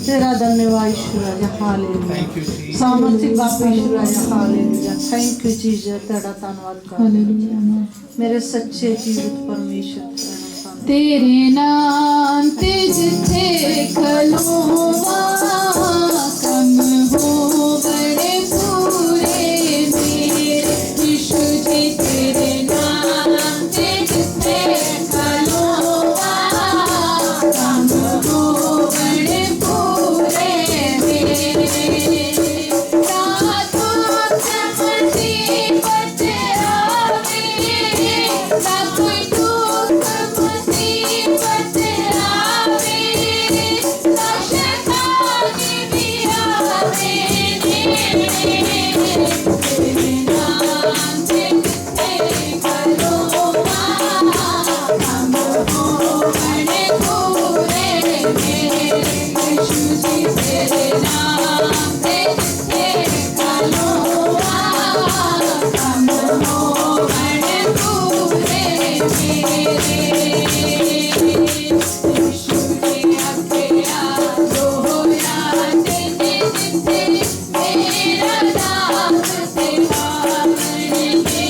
तेरा धन्यवाद ईश्वर राजा, हालेलुया। सामर्थ्य बाप ईश्वर राजा, हालेलुया। थैंक यू जीसस, तेरा धन्यवाद कर मेरे सच्चे जीवित परमेश्वर। तेरे नाम ते जिथे खलोवा कम हो बड़े पूरे मेरे यीशु जी। तेरे नाम ते जिथे खलोवा कम हो बड़े पूरे मेरे। रातों चमकी बतरावे ना कोई दुख मुसीबत आवे, ना शैतानी भी आवे तेरे नाम से कितने करोवा हम हो बड़े पूरे मेरे यीशु जी। तेरे नाम से कितने करोवा हम हो बड़े पूरे मेरे। यीशु की आज्ञा जो होया तेरे जिथे मेरा नाम से पावने। यीशु की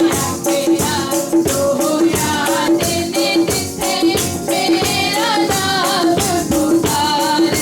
आज्ञा जो होया तेरे जिथे मेरा नाम पुकारे।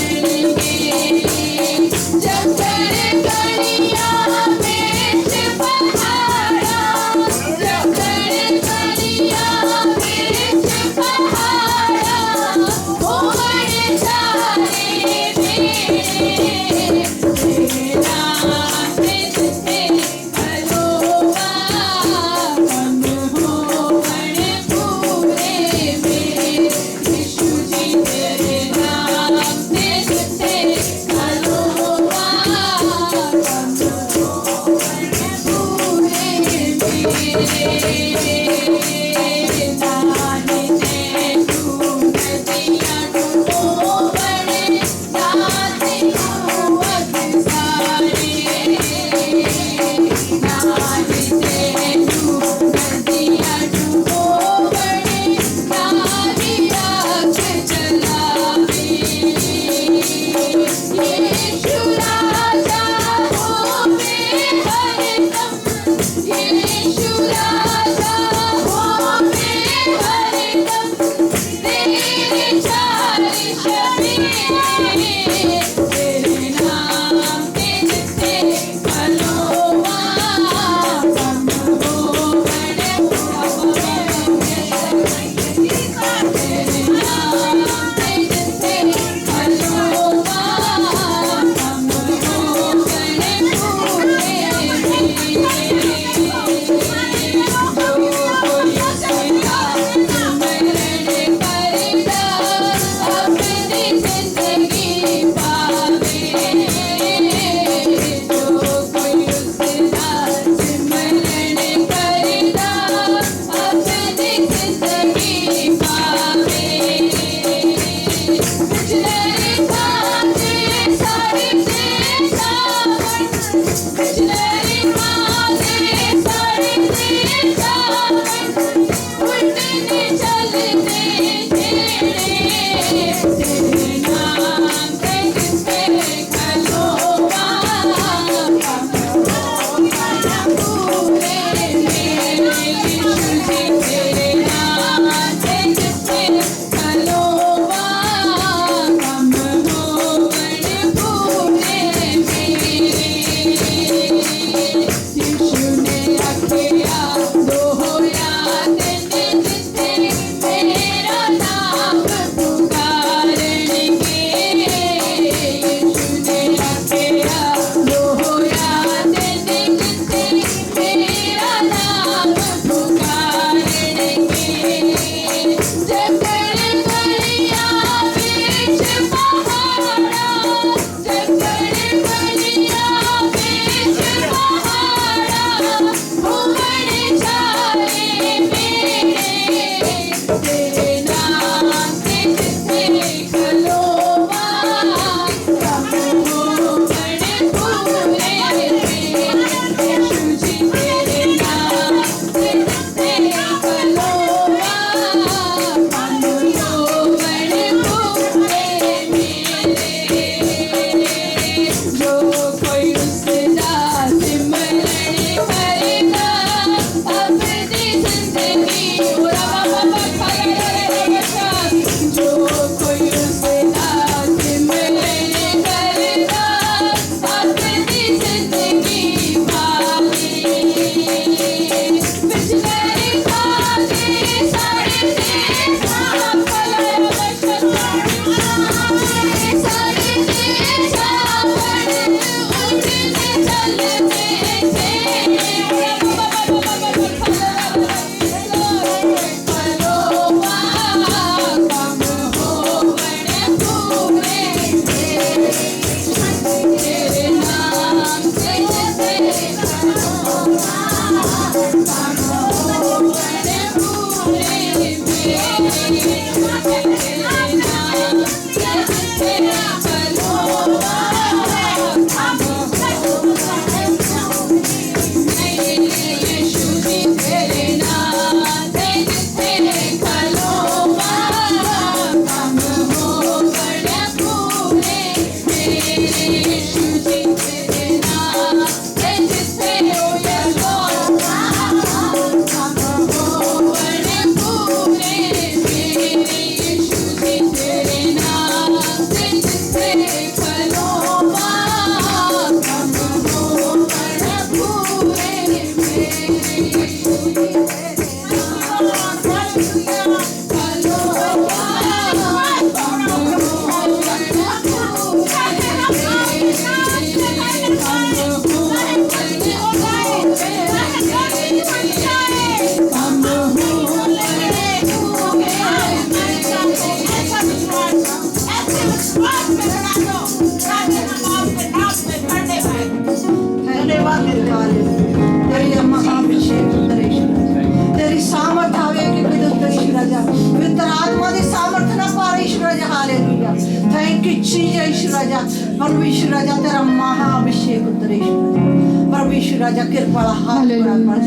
थैंक यू जीसस ईश्वर राजा, प्रभु ईश्वर राजा तेरा महाअभिषेक उतर ईश्वर राजा, प्रभु ईश्वर राजा कृपा हाल जल कर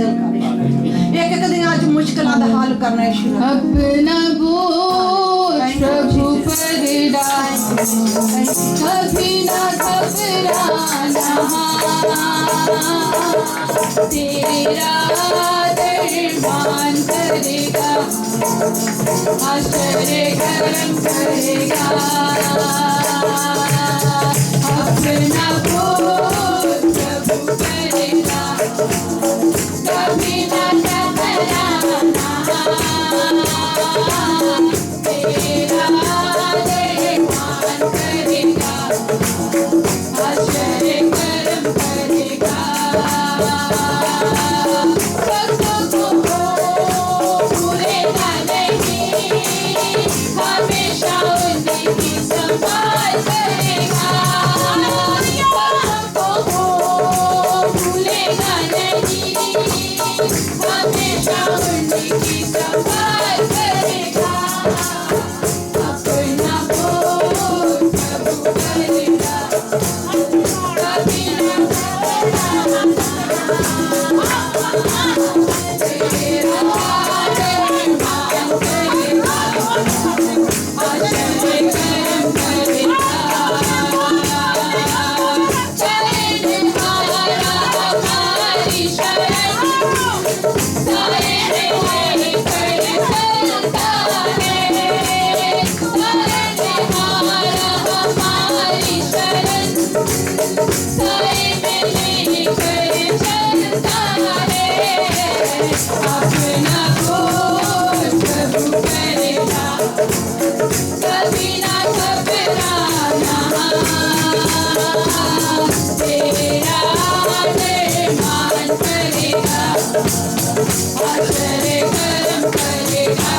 एक एक दिन आज मुश्किल हाल करना ईश्वर अपना बोझ प्रभु पर डाल, कभी ना घबराना, तेरा दरबान करेगा, आश्चर्य कर्म करेगा। अपना बोझ प्रभु पर डाल, कभी ना घबराना, तेरा दरबान करेगा, आश्चर्य कर्म करेगा। भक्तों को भूलेगा नहीं, हमेशा उनकी संभाल करेगा। भक्तों को भूलेगा नहीं, हमेशा उनकी संभाल करेगा। अपना बोझ प्रभु करेगा, कभी ना घबराना, तेरा दरबान करेगा, आश्चर्य कर्म करेगा। चरण हारा हमारी शरण, साए में कर चलता है। चरण हारा हमारी शरण, साए में कर चलता है। अपना बोझ प्रभु करेगा, कभी ना घबराना, तेरा दरबान करेगा, आश्चर्य कर्म करेगा।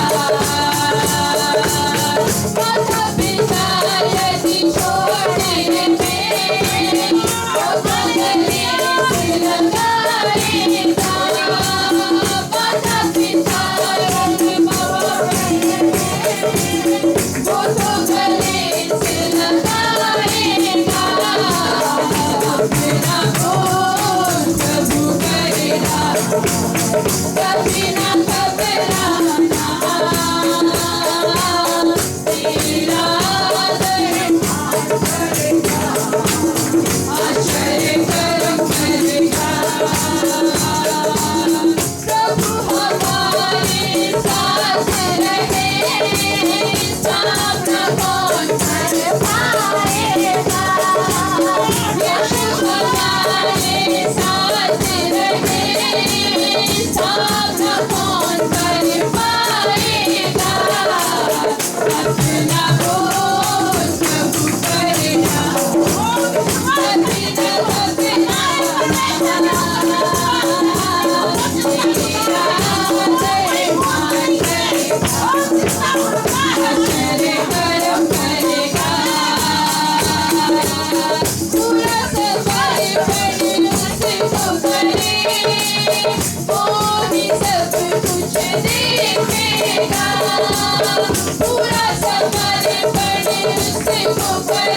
पूरा सफर बड़े उससे वो करे,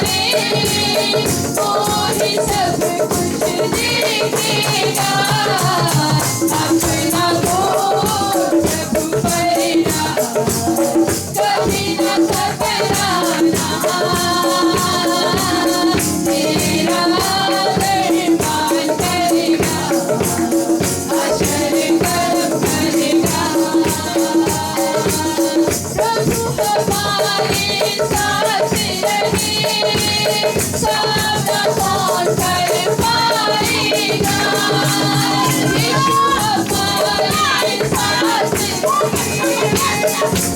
वो ही सब कुछ देखेगा। अपना बोल प्रभु परेगा, कभी न घबराना, तेरा दरबार करेगा, आश्चर्य कर्म करेगा। प्रभु हमारे साथ रहे, सामना कौन कर पाएगा। यीशु हमारे साथ रहे,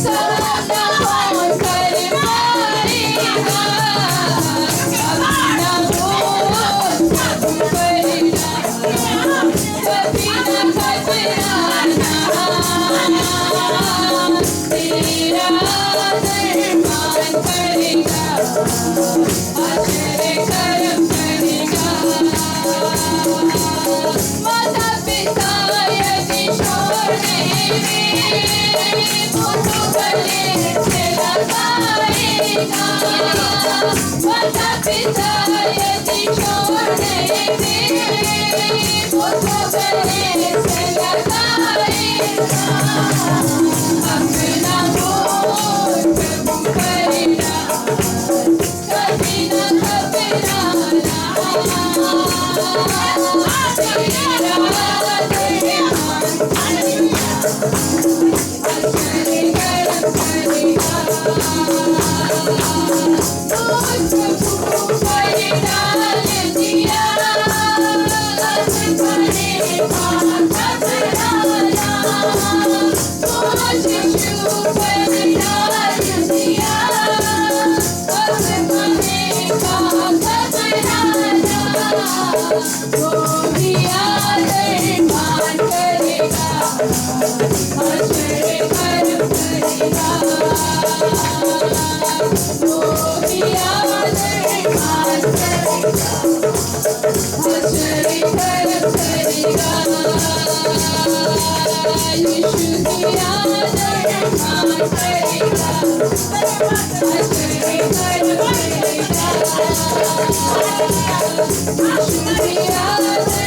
सामना कौन कर पाएगा। अपना बोल प्रभु करेगा, कभी न घबराना, तेरा दरबार करेगा, आश्चर्य कर्म करेगा। माता पिता यदि छोड़ देंगे, वो तो गले से लगाएगा। माता पिता यदि छोड़ देंगे, वो तो गले से लगाएगा। अपना बोल प्रभु करेगा, कभी न घबराना, तेरा दरबार करेगा, आश्चर्य कर्म करेगा। बोल प्रभु पर डाल दिया, करेगा घबराना। बोल यीशु पर डाल दिया, करेगा घबराना। वो भी दरबार करेगा, आश्चर्य कर्म करेगा। वो भी दरबार करेगा, आश्चर्य कर्म करेगा। यीशु दिया दरबार करेगा, आश्चर्य कर्म करेगा। यीशु दिया दरबार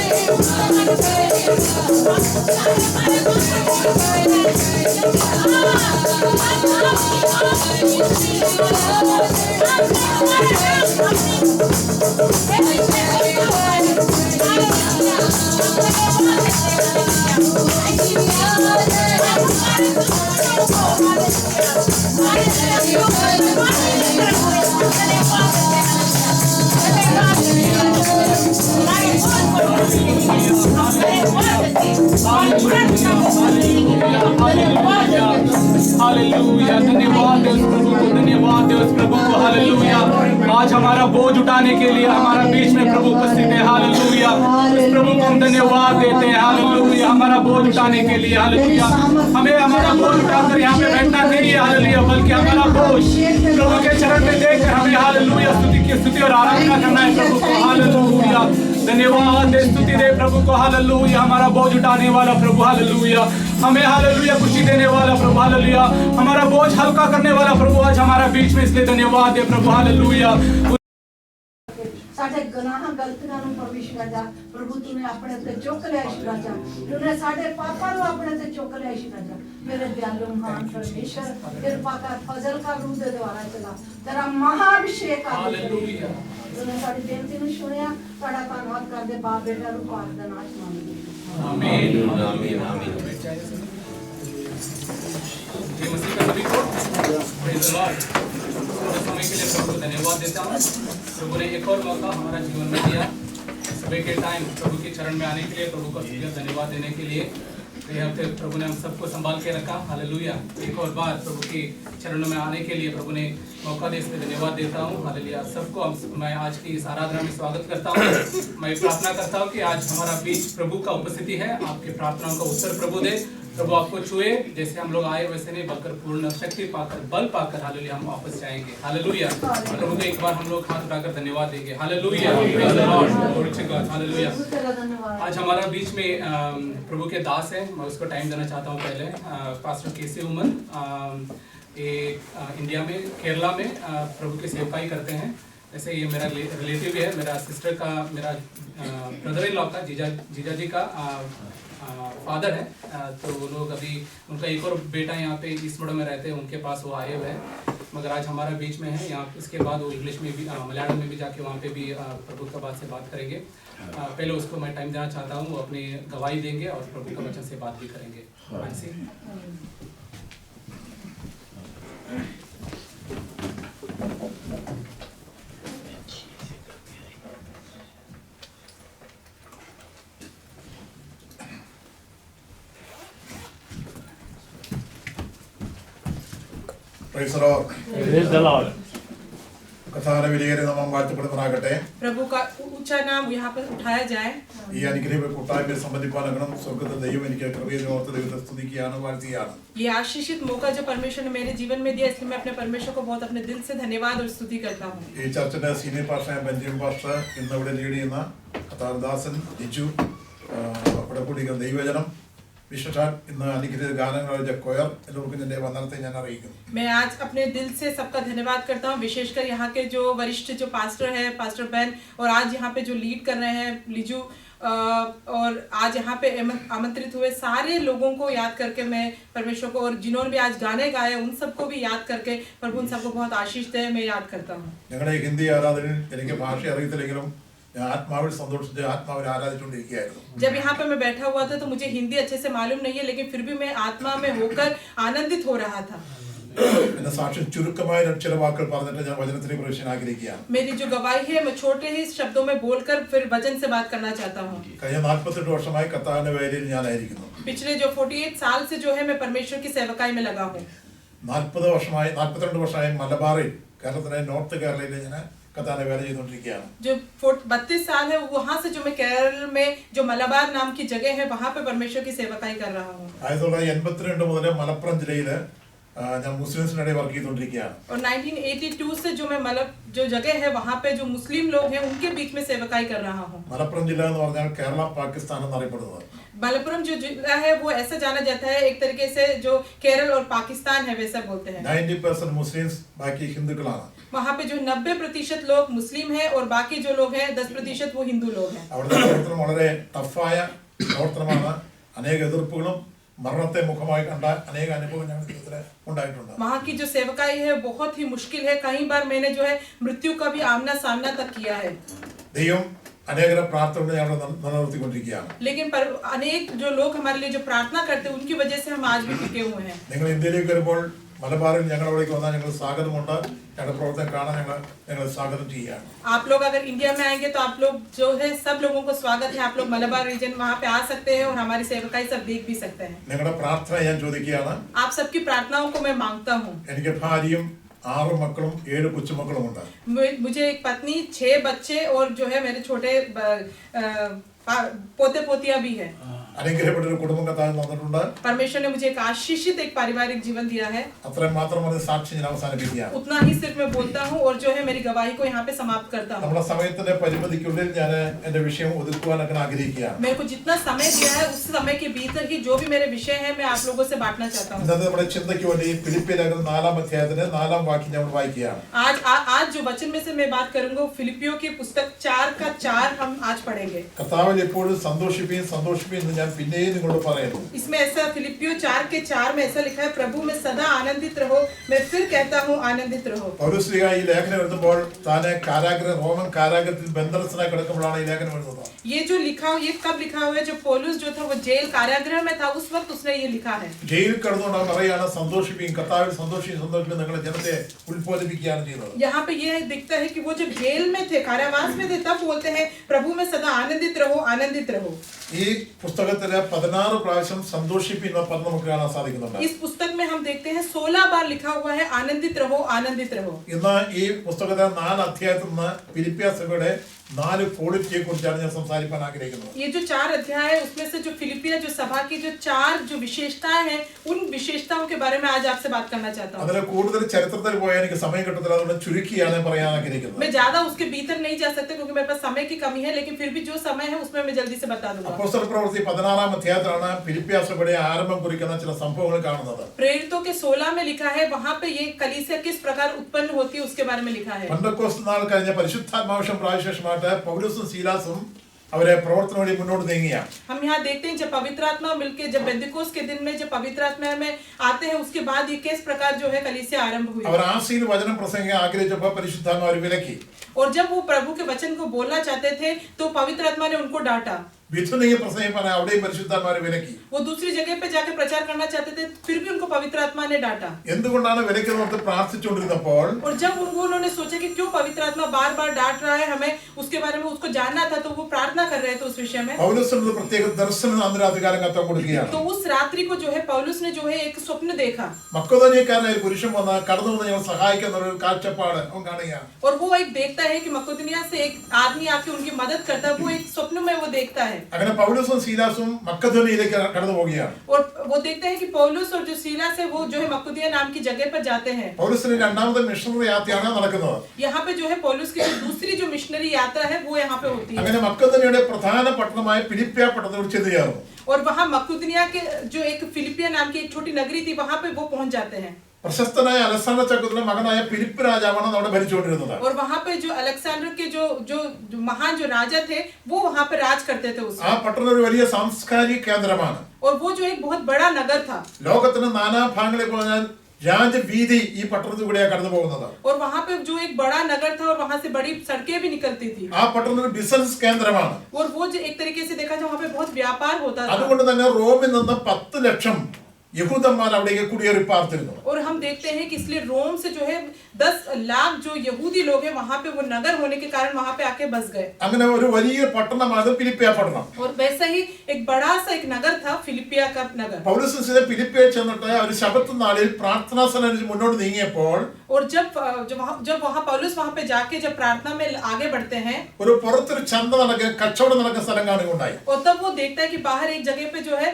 हालेलुया, धन्यवाद है उस प्रभु को, धन्यवाद है उस प्रभु को। हालेलुया, आज हमारा बोझ उठाने के लिए हमारा बीच में प्रभु उपस्थित है। हालेलुया, उस प्रभु को हम धन्यवाद देते हैं। हालेलुया, हमारा बोझ उठाने के लिए। हालेलुया, हमें हमारा बोझ उठाकर यहाँ पे बैठना नहीं है। हालेलुया, बल्कि हमारा बोझ प्रभु के चरण में देखकर हमें हालेलुया स्तुति और आराधना करना है प्रभु को। हालेलुया, धन्यवाद, स्तुति दे प्रभु को। हालेलुया, हमारा बोझ उठाने वाला प्रभु। हालेलुया, हमें हालेलुया खुशी देने वाला प्रभु। हालेलुया, हमारा बोझ हल्का करने वाला प्रभु आज हमारा बीच में, इसलिए धन्यवाद है प्रभु। हालेलुया, साडे गुनाह गलतियां ਨੂੰ ਪਰਮੇਸ਼ਰ ਦਾ ਪ੍ਰਭੂ ਤੂੰ ਨੇ ਆਪਣੇ ਤੇ ਚੁੱਕ ਲਿਆ ਈਸ਼ਵਰ ਰਾਜਾ, ਤੂੰ ਨੇ ਸਾਡੇ ਪਾਪਾਂ ਨੂੰ ਆਪਣੇ ਤੇ ਚੁੱਕ ਲਿਆ ਈਸ਼ਵਰ ਰਾਜਾ। मेरे दयालु महान परमेश्वर, कृपा कर, फजल का रूप दे द्वारा चला, तेरा महाअभिषेक कर। हालेलुया, तूने साडी बेनती ਨੂੰ सुनिया, ਤੁਹਾਡਾ ਧੰਨਵਾਦ ਕਰਦੇ ਬਾਪ ਬੇਟਾ ਨੂੰ ਪਾਕ ਦਾ ਨਾਮ ਮੰਗਦੇ। आमीन, आमीन, आमीन। जय मसीह का सभी को प्रेज़ द लॉर्ड। थोड़े समय के लिए प्रभु को धन्यवाद देता हूँ। प्रभु ने एक और मौका हमारा जीवन में दिया सुबह के टाइम प्रभु के चरण में आने के लिए, प्रभु का धन्यवाद देने के लिए। ये हफ्ते प्रभु ने हम सबको संभाल के रखा। हालेलुया। एक और बार प्रभु के चरणों में आने के लिए प्रभु ने मौका दे, इसलिए धन्यवाद देता हूँ। हालेलुया। सबको मैं आज की इस आराधना में स्वागत करता हूँ। मैं प्रार्थना करता हूँ कि आज हमारा बीच प्रभु का उपस्थिति है। आपकी प्रार्थनाओं का उत्तर प्रभु दे। प्रभु आपको छुए, जैसे हम लोग आए वैसे नहीं, बल्कि पूर्ण शक्ति पाकर, बल पाकर हालेलुया हम वापस जाएंगे। हालेलुया। प्रभु को एक बार हम लोग हाथ उठाकर धन्यवाद देंगे। हालेलुया। हालेलुया। आज हमारा बीच में प्रभु के दास है, मैं उसको टाइम देना चाहता हूँ। पहले पास्टर केसी उमन इंडिया में, केरला में प्रभु की सेवकाई करते हैं। ऐसे ये मेरा रिलेटिव है, मेरा सिस्टर का, मेरा ब्रदर इन लॉ का, जीजा जी का फादर है। तो वो लोग अभी, उनका एक और बेटा यहाँ पे ईस्टमोड़ में रहते हैं, उनके पास वो आए हुए हैं, मगर आज हमारा बीच में है यहाँ। इसके बाद वो इंग्लिश में भी, मलयालम में भी जाके वहाँ पे भी प्रभु का बात से बात करेंगे। पहले उसको मैं टाइम देना चाहता हूँ, वो अपनी गवाही देंगे और प्रभु का वचन से बात भी करेंगे। Praise the Lord. കർത്താവിന്റെ വിലയേറിയ നാമം വാഴ്ത്തപ്പെടുമാറാകട്ടെ. प्रभु का ऊंचा नाम यहाँ पर उठाया जाए. ഈ അനുഗ്രഹ കൂട്ടായ്മയെ സംബന്ധിപ്പാനങ്ങളും സ്വർഗ്ഗത്തിൽ ദൈവം എനിക്ക് കൃപയെ ഓർത്ത് ദൈവത്തെ സ്തുതിക്കുകയാണ്, വാഴ്ത്തുകയാണ്. ये आशीषित मौका जो परमेश्वर ने मेरे जीवन में दिया, इसलिए मैं अपने परमेश्वर को बहुत अपने दिल से धन्यवाद और स्तुति करता हूँ. ഈ ചർച്ചിന്റെ സീനിയർ പാസ്റ്റർ ബെഞ്ചമിൻ പാസ്റ്റർ ഇന്ന് ഇവിടെ ലീഡ് ചെയ്യുന്ന കർത്താവദാസൻ ലിജു, അവിടെ കൂടിയിരിക്കുന്ന ദൈവജനം, വിശേഷാൽ ഇന്ന് അനുഗ്രഹീത ഗാനങ്ങളുടെ കൊയർ, എല്ലാവർക്കും എൻ്റെ വന്ദനത്തെ ഞാൻ അറിയിക്കുന്നു. मैं आज अपने दिल से सबका धन्यवाद करता हूँ, विशेषकर यहाँ के जो वरिष्ठ जो पास्टर है, पास्टर बैन, और आज यहाँ पे जो लीड कर रहे हैं लिजू, और आज यहाँ पे आमंत्रित हुए सारे लोगों को याद करके मैं परमेश्वर को, और जिन्होंने भी आज गाने गाए उन सबको भी याद करके प्रभु उन सबको बहुत आशीष दे, मैं याद करता हूँ. ഞങ്ങളുടെ ഹിന്ദി ആരാധനയിൽ എനിക്ക് ഭാഷ അറിയത്തില്ലെങ്കിലും आत्माविल संतोष आत्माविल आराधिച്ചുകൊണ്ടിരിക്കുകയായിരുന്നു. जब यहाँ पे मैं बैठा हुआ था तो मुझे हिंदी अच्छे से मालूम नहीं है, लेकिन फिर भी मैं आत्मा में होकर आनंदित हो रहा था. എന്റെ സാക്ഷ്യം ചുരുക്കമായ ചില വാക്കുകൾ പറഞ്ഞിട്ട് ഞാൻ വചനത്തിലേക്ക് പ്രവേശിക്കാൻ ആഗ്രഹിക്കുകയാണ്. मेरी जो गवाही है मैं छोटे ही शब्दों में बोलकर फिर वचन से बात करना चाहता हूँ. കഴിഞ്ഞ 48 വർഷമായി കർത്താവിന്റെ വേലയിൽ ഞാനായിരിക്കുന്നു. पिछले जो 48 साल से जो है मैं परमेश्वर की सेवकाई में लगा हूँ. 42 വർഷമായി മലബാറിൽ, കേരളത്തിലെ നോർത്ത് കേരളയിൽ ഞാൻ कताने वेले ചെയ്തുകൊണ്ടിരിക്കുകയാണ്. जो 32 साल है वहाँ से जो मैं केरल में जो मलाबार नाम की जगह है वहाँ पे परमेश्वर की सेवकाई कर रहा हूँ. 1982 മുതൽ മലപ്പുറം ജില്ലയിലെ ഞാൻ മുസ്ലിംസിനിടെ വർക്ക് ചെയ്തുകൊണ്ടിരിക്കുകയാണ്. और 1982 से जो मैं जो जगह है वहाँ पे जो मुस्लिम लोग हैं उनके बीच में सेवकाई कर रहा हूँ. മലപ്പുറം ജില്ല എന്ന് പറഞ്ഞാൽ കേരള പാകിസ്ഥാൻ എന്നറിയപ്പെടുന്നത്. मलप्पुरम जो जिला है वो ऐसा जाना जाता है, एक तरीके से जो केरल और पाकिस्तान है वैसा बोलते हैं. 90% मुस्लिम्स, बाकी हिंदुക്കളാണ്. वहाँ पे जो 90% लोग मुस्लिम हैं और बाकी जो लोग हैं 10% वो हिंदू लोग हैं. അവിടുത്തെ പ്രവർത്തനം വളരെ ടഫായ പ്രവർത്തനമാണ്. अनेक എതിർപ്പുകളും മരണത്തെ മുഖമായി കണ്ട अनेक അനുഭവങ്ങൾ ഞങ്ങളുടെ ജീവിതത്തിൽ ഉണ്ടായിട്ടുണ്ട്. वहाँ की जो सेवकाई है बहुत ही मुश्किल है, कई बार मैंने जो है मृत्यु का भी आमना सामना तक किया है. ദൈവം अनेक प्रार्थना ഞങ്ങൾ നിലനിർത്തിക്കൊണ്ടിരിക്കുകയാണ്. लेकिन पर अनेक जो लोग हमारे लिए जो प्रार्थना करते हैं उनकी वजह से हम आज भी टिके हुए हैं. നിങ്ങൾ ഇന്ത്യയിലേക്ക് വരുമ്പോൾ മലബാറിൽ ഞങ്ങളവിടേക്ക് വന്നാൽ ഞങ്ങൾ സ്വാഗതമുണ്ട്. ഞങ്ങളുടെ പ്രവർത്തനം കാണാൻ ഞങ്ങൾ സ്വാഗതം ചെയ്യുകയാണ്. आप लोग अगर इंडिया में आएंगे तो आप लोग जो है सब लोगों को स्वागत है. आप लोग मलबार रीजन वहाँ पे आ सकते हैं और हमारी सेवकाई सब देख भी सकते हैं. നിങ്ങളുടെ പ്രാർത്ഥന ഞാൻ ചോദിക്കുകയാണ്. आप सबकी प्रार्थनाओं को मैं मांगता हूँ. എനിക്ക് ഭാര്യയും 6 മക്കളും 7 കൊച്ചുമക്കളും ഉണ്ട്. मुझे एक पत्नी, 6 बच्चे और जो है मेरे छोटे पोते पोतियां भी है. അനുഗ്രഹപ്പെട്ട ഒരു കുടുംബം കർത്താവ് തന്നിട്ടുണ്ട്. परमेश्वर ने मुझे एक आशीषित एक पारिवारिक जीवन दिया है. അത്രയും മാത്രം പറഞ്ഞ് സാക്ഷി ഞാൻ അവസാനിപ്പിക്കുകയാണ്. उतना ही सिर्फ मैं बोलता हूँ और जो है मेरी गवाही को यहाँ पे समाप्त करता हूँ. നമ്മുടെ സമയത്തിന്റെ പരിമിതിക്കുള്ളിൽ ഞാൻ എന്റെ വിഷയം ഒതുക്കുവാനൊക്കെ ആഗ്രഹിക്കുകയാണ്. मेरे को जितना समय दिया है उस समय के भीतर ही जो भी मेरे विषय है मैं आप लोगों से बांटना चाहता हूँ. ഇന്നത്തെ നമ്മുടെ ചിന്തയ്ക്ക് വേണ്ടി ഫിലിപ്പിയ ലേഖനം 4-ാം അധ്യായത്തിന്റെ 4-ാം വാക്യം നമ്മൾ വായിക്കുകയാണ്. आज जो वचन में से मैं बात करूंगा फिलिपियों की पुस्तक 4:4 हम आज पढ़ेंगे. കർത്താവിൽ എപ്പോഴും സന്തോഷിപ്പീൻ എന്ന് ഞാൻ പിന്നെയും നിങ്ങളോട് പറയുന്നു. इसमें ऐसा फिलिपियो 4:4 में ऐसा लिखा है, प्रभु में सदा आनंदित रहो. मैं फिर कहता हूँ आनंदित रहो. പൗലോസ് ഈ ലേഖനം എഴുതുമ്പോൾ താനെ റോമൻ കാരാഗ്രഹത്തിൽ ബന്ധനസ്ഥനായി കിടക്കുമ്പോഴാണ് ഈ ലേഖനം എഴുതുന്നത്. ये जो लिखा ये कब लिखा हुआ है? जो पौलुस जो था वो जेल कारागृह में था उस वक्त उसने ये लिखा है. ജയിലിൽ കിടന്നുകൊണ്ട് പറയാണ് സന്തോഷിപ്പീൻ, കർത്താവിൽ സന്തോഷിപ്പീൻ നിങ്ങളുടെ ജനത്തെ ഉത്ബോധിപ്പിക്കുകയാണ് ചെയ്യുന്നത്. यहाँ पे ये दिखता है कि वो जब जेल में थे, कारावास में थे, तब बोलते हैं प्रभु में सदा आनंदित रहो, आनंदित रहो। ഈ പുസ്തകത്തില് 16 പ്രാവശ്യം സന്തോഷിപ്പിക്കുന്ന പദം നമുക്ക് കാണാൻ സാധിക്കുന്നുണ്ട്. इस पुस्तक में हम देखते हैं 16 बार लिखा हुआ है आनंदित रहो, आनंदित रहो। ഇന്ന് ഈ പുസ്തകത്തിലെ 4 അധ്യായത്തിൽ നിന്ന് ഫിലിപ്പിയ സഭയുടെ 4 ക്വാളിറ്റിയെ കുറിച്ചാണ് ഞാൻ സംസാരിക്കാൻ ആഗ്രഹിക്കുന്നത്. ये जो 4 अध्याय है उसमें से जो फिलिपिया जो सभा की जो 4 जो विशेषताएं हैं, उन विशेषताओं के बारे में आज आपसे बात करना चाहता हूँ। അതിലെ കൂടുതൽ ചരിത്രത്തിൽ പോയാൽ എനിക്ക് സമയം കിട്ടത്തില്ല, അതുകൊണ്ട് ചുരുക്കിയാണ് പറയാൻ ആഗ്രഹിക്കുന്നത്. मैं ज्यादा उसके भीतर नहीं जा सकता क्योंकि मेरे पास समय की कमी है, लेकिन फिर भी जो समय है उसमें मैं जल्दी से बता दूंगा। അപ്പോസ്തല പ്രവൃത്തി 16 അധ്യായത്തിലാണ് ഫിലിപ്പിയ സഭയുടെ ആരംഭം കുറിക്കുന്ന ചില സംഭവങ്ങൾ കാണുന്നത്. प्रेरितों के 16 में लिखा है, वहां पे ये कलीसिया किस प्रकार उत्पन्न होती है उसके बारे में लिखा है। പെന്തക്കോസ്ത് നാൾ കഴിഞ്ഞ പരിശുദ്ധാത്മാവിഷം പ്രായശേഷമായിട്ട് പൗലോസും സീലാസും അവരെ പ്രവർത്തന വഴി മുന്നോട്ട് നീങ്ങിയാണ്. हम यहाँ देखते हैं जब पवित्र आत्मा मिलके जब बेंतिकोस के दिन में जब पवित्र आत्मा में आते हैं, उसके बाद ये किस प्रकार जो है कलीसिया आरंभ हुई। അവർ ആസിയിൽ വചനം പ്രസംഗിക്കാൻ ആഗ്രഹിച്ചപ്പോൾ പരിശുദ്ധാത്മാവ് അവരെ വിലക്കി. और जब वो प्रभु के वचन को बोलना चाहते थे तो पवित्र आत्मा ने उनको डांटा। വിധുനിയെ പ്രസംഗിക്കാൻ അവിടെയും പരിശുദ്ധാത്മാവ് വിലക്കി. वो दूसरी जगह पे जाकर प्रचार करना चाहते थे, फिर भी उनको पवित्र आत्मा ने डांटा। എന്തുകൊണ്ടാണ് വിലക്കുന്നത് പ്രാർത്ഥിച്ചുകൊണ്ടിരുന്നപ്പോൾ और जब उन्होंने सोचा कि क्यों पवित्र आत्मा बार बार डांट रहा है, हमें उसके बारे में उसको जानना था, तो वो प्रार्थना कर रहे थे उस विषय में। പൗലോസിന് പ്രത്യേക ദർശനം അന്ന് രാത്രികാലം കത്താൻ കൊടുക്കുകയാണ്. तो उस रात्रि को जो है पौलुस ने जो है एक स्वप्न देखा, മക്കോദോനിയക്കാരനായ ഒരു പുരുഷൻ വന്ന് കടന്നു വന്ന് ഞങ്ങൾ സഹായിക്കുന്ന ഒരു കാഴ്ചപ്പാട് അവൻ കാണുകയാണ്. और वो एक देखता है कि मक्केदोनिया से एक आदमी आके उनकी मदद करता है, वो एक स्वप्न में वो देखता है। അങ്ങനെ പൗലോസും സീലാസും മക്കോദോനിയയിലേക്ക് കടന്നു പോവുകയാണ്. और वो देखते हैं कि पौलुस और जो सीलास है वो जो है मक्केदोनिया नाम की जगह पर जाते हैं। പൗലോസിന്റെ രണ്ടാമത്തെ മിഷണറി യാത്രയാണ് നടക്കുന്നത്. यहाँ पे जो है पौलुस की जो दूसरी जो मिशनरी यात्रा है वो यहाँ पे होती है। അങ്ങനെ മക്കോദോനിയയുടെ പ്രധാന പട്ടണമായ ഫിലിപ്പിയ പട്ടണത്തിൽ ചെന്ന് ചേർന്നു. और वहाँ मक्केदोनिया के जो एक फिलिपिया नाम की एक छोटी नगरी थी, वहाँ पे वो पहुंच जाते हैं। പ്രശസ്തനായ അലക്സാണ്ടർ ചക്രവർത്തിയുടെ മകനായ ഫിലിപ്പ് രാജാവാണ് അവിടെ ഭരിച്ചുകൊണ്ടിരുന്നത്. और वहाँ पे जो अलेक्जेंडर के जो जो महान जो राजा थे वो वहाँ पे राज करते थे ആ പട്ടണം ഒരു വലിയ സാംസ്കാരിക കേന്ദ്രമാണ്. और वो जो एक बहुत बड़ा नगर था। ലോകത്തിന്റെ നാനാഭാഗങ്ങളിൽ പോയാൽ രാജവീതി ഈ പട്ടണത്തിൽ കൂടെയാണ് കടന്നു പോകുന്നത്. और वहाँ पे जो एक बड़ा नगर था और वहाँ से बड़ी सड़कें भी निकलती थी। ആ പട്ടണം ഒരു ബിസിനസ് കേന്ദ്രമാണ്. और वो जो एक तरीके से देखा जाए वहाँ पे बहुत व्यापार होता था। അതുകൊണ്ട് തന്നെ റോമിൽ നിന്ന് 10 ലക്ഷം യഹൂദന്മാർ അവിടേക്ക് കുടിയേറി പാർത്തിരുന്നു. और हम देखते हैं कि इसलिए रोम से जो है 10 लाख जो यहूदी लोग हैं वहाँ पे वो नगर होने के कारण वहाँ पे आके बस गए। അങ്ങനെ ഒരു വലിയ പട്ടണമാണ് ഫിലിപ്പിയ പട്ടണം. और वैसा ही एक बड़ा सा एक नगर था फिलिपिया का नगर। പൗലോസ് ഫിലിപ്പിയ ചെന്നിട്ട് ഒരു ശബത്ത് നാളിൽ പ്രാർത്ഥനാ സന്നിധിയിൽ മുന്നോട്ട് നീങ്ങിയപ്പോൾ और जब वहाँ पौलुस वहाँ पे जाके जब प्रार्थना में आगे बढ़ते हैं, ഒരു പുറത്തൊരു ചന്ത നടക്കുക കച്ചവടം നടക്കുന്ന സ്ഥലം കാണുകയുണ്ടായി. और तब वो देखता है कि बाहर एक जगह पे जो है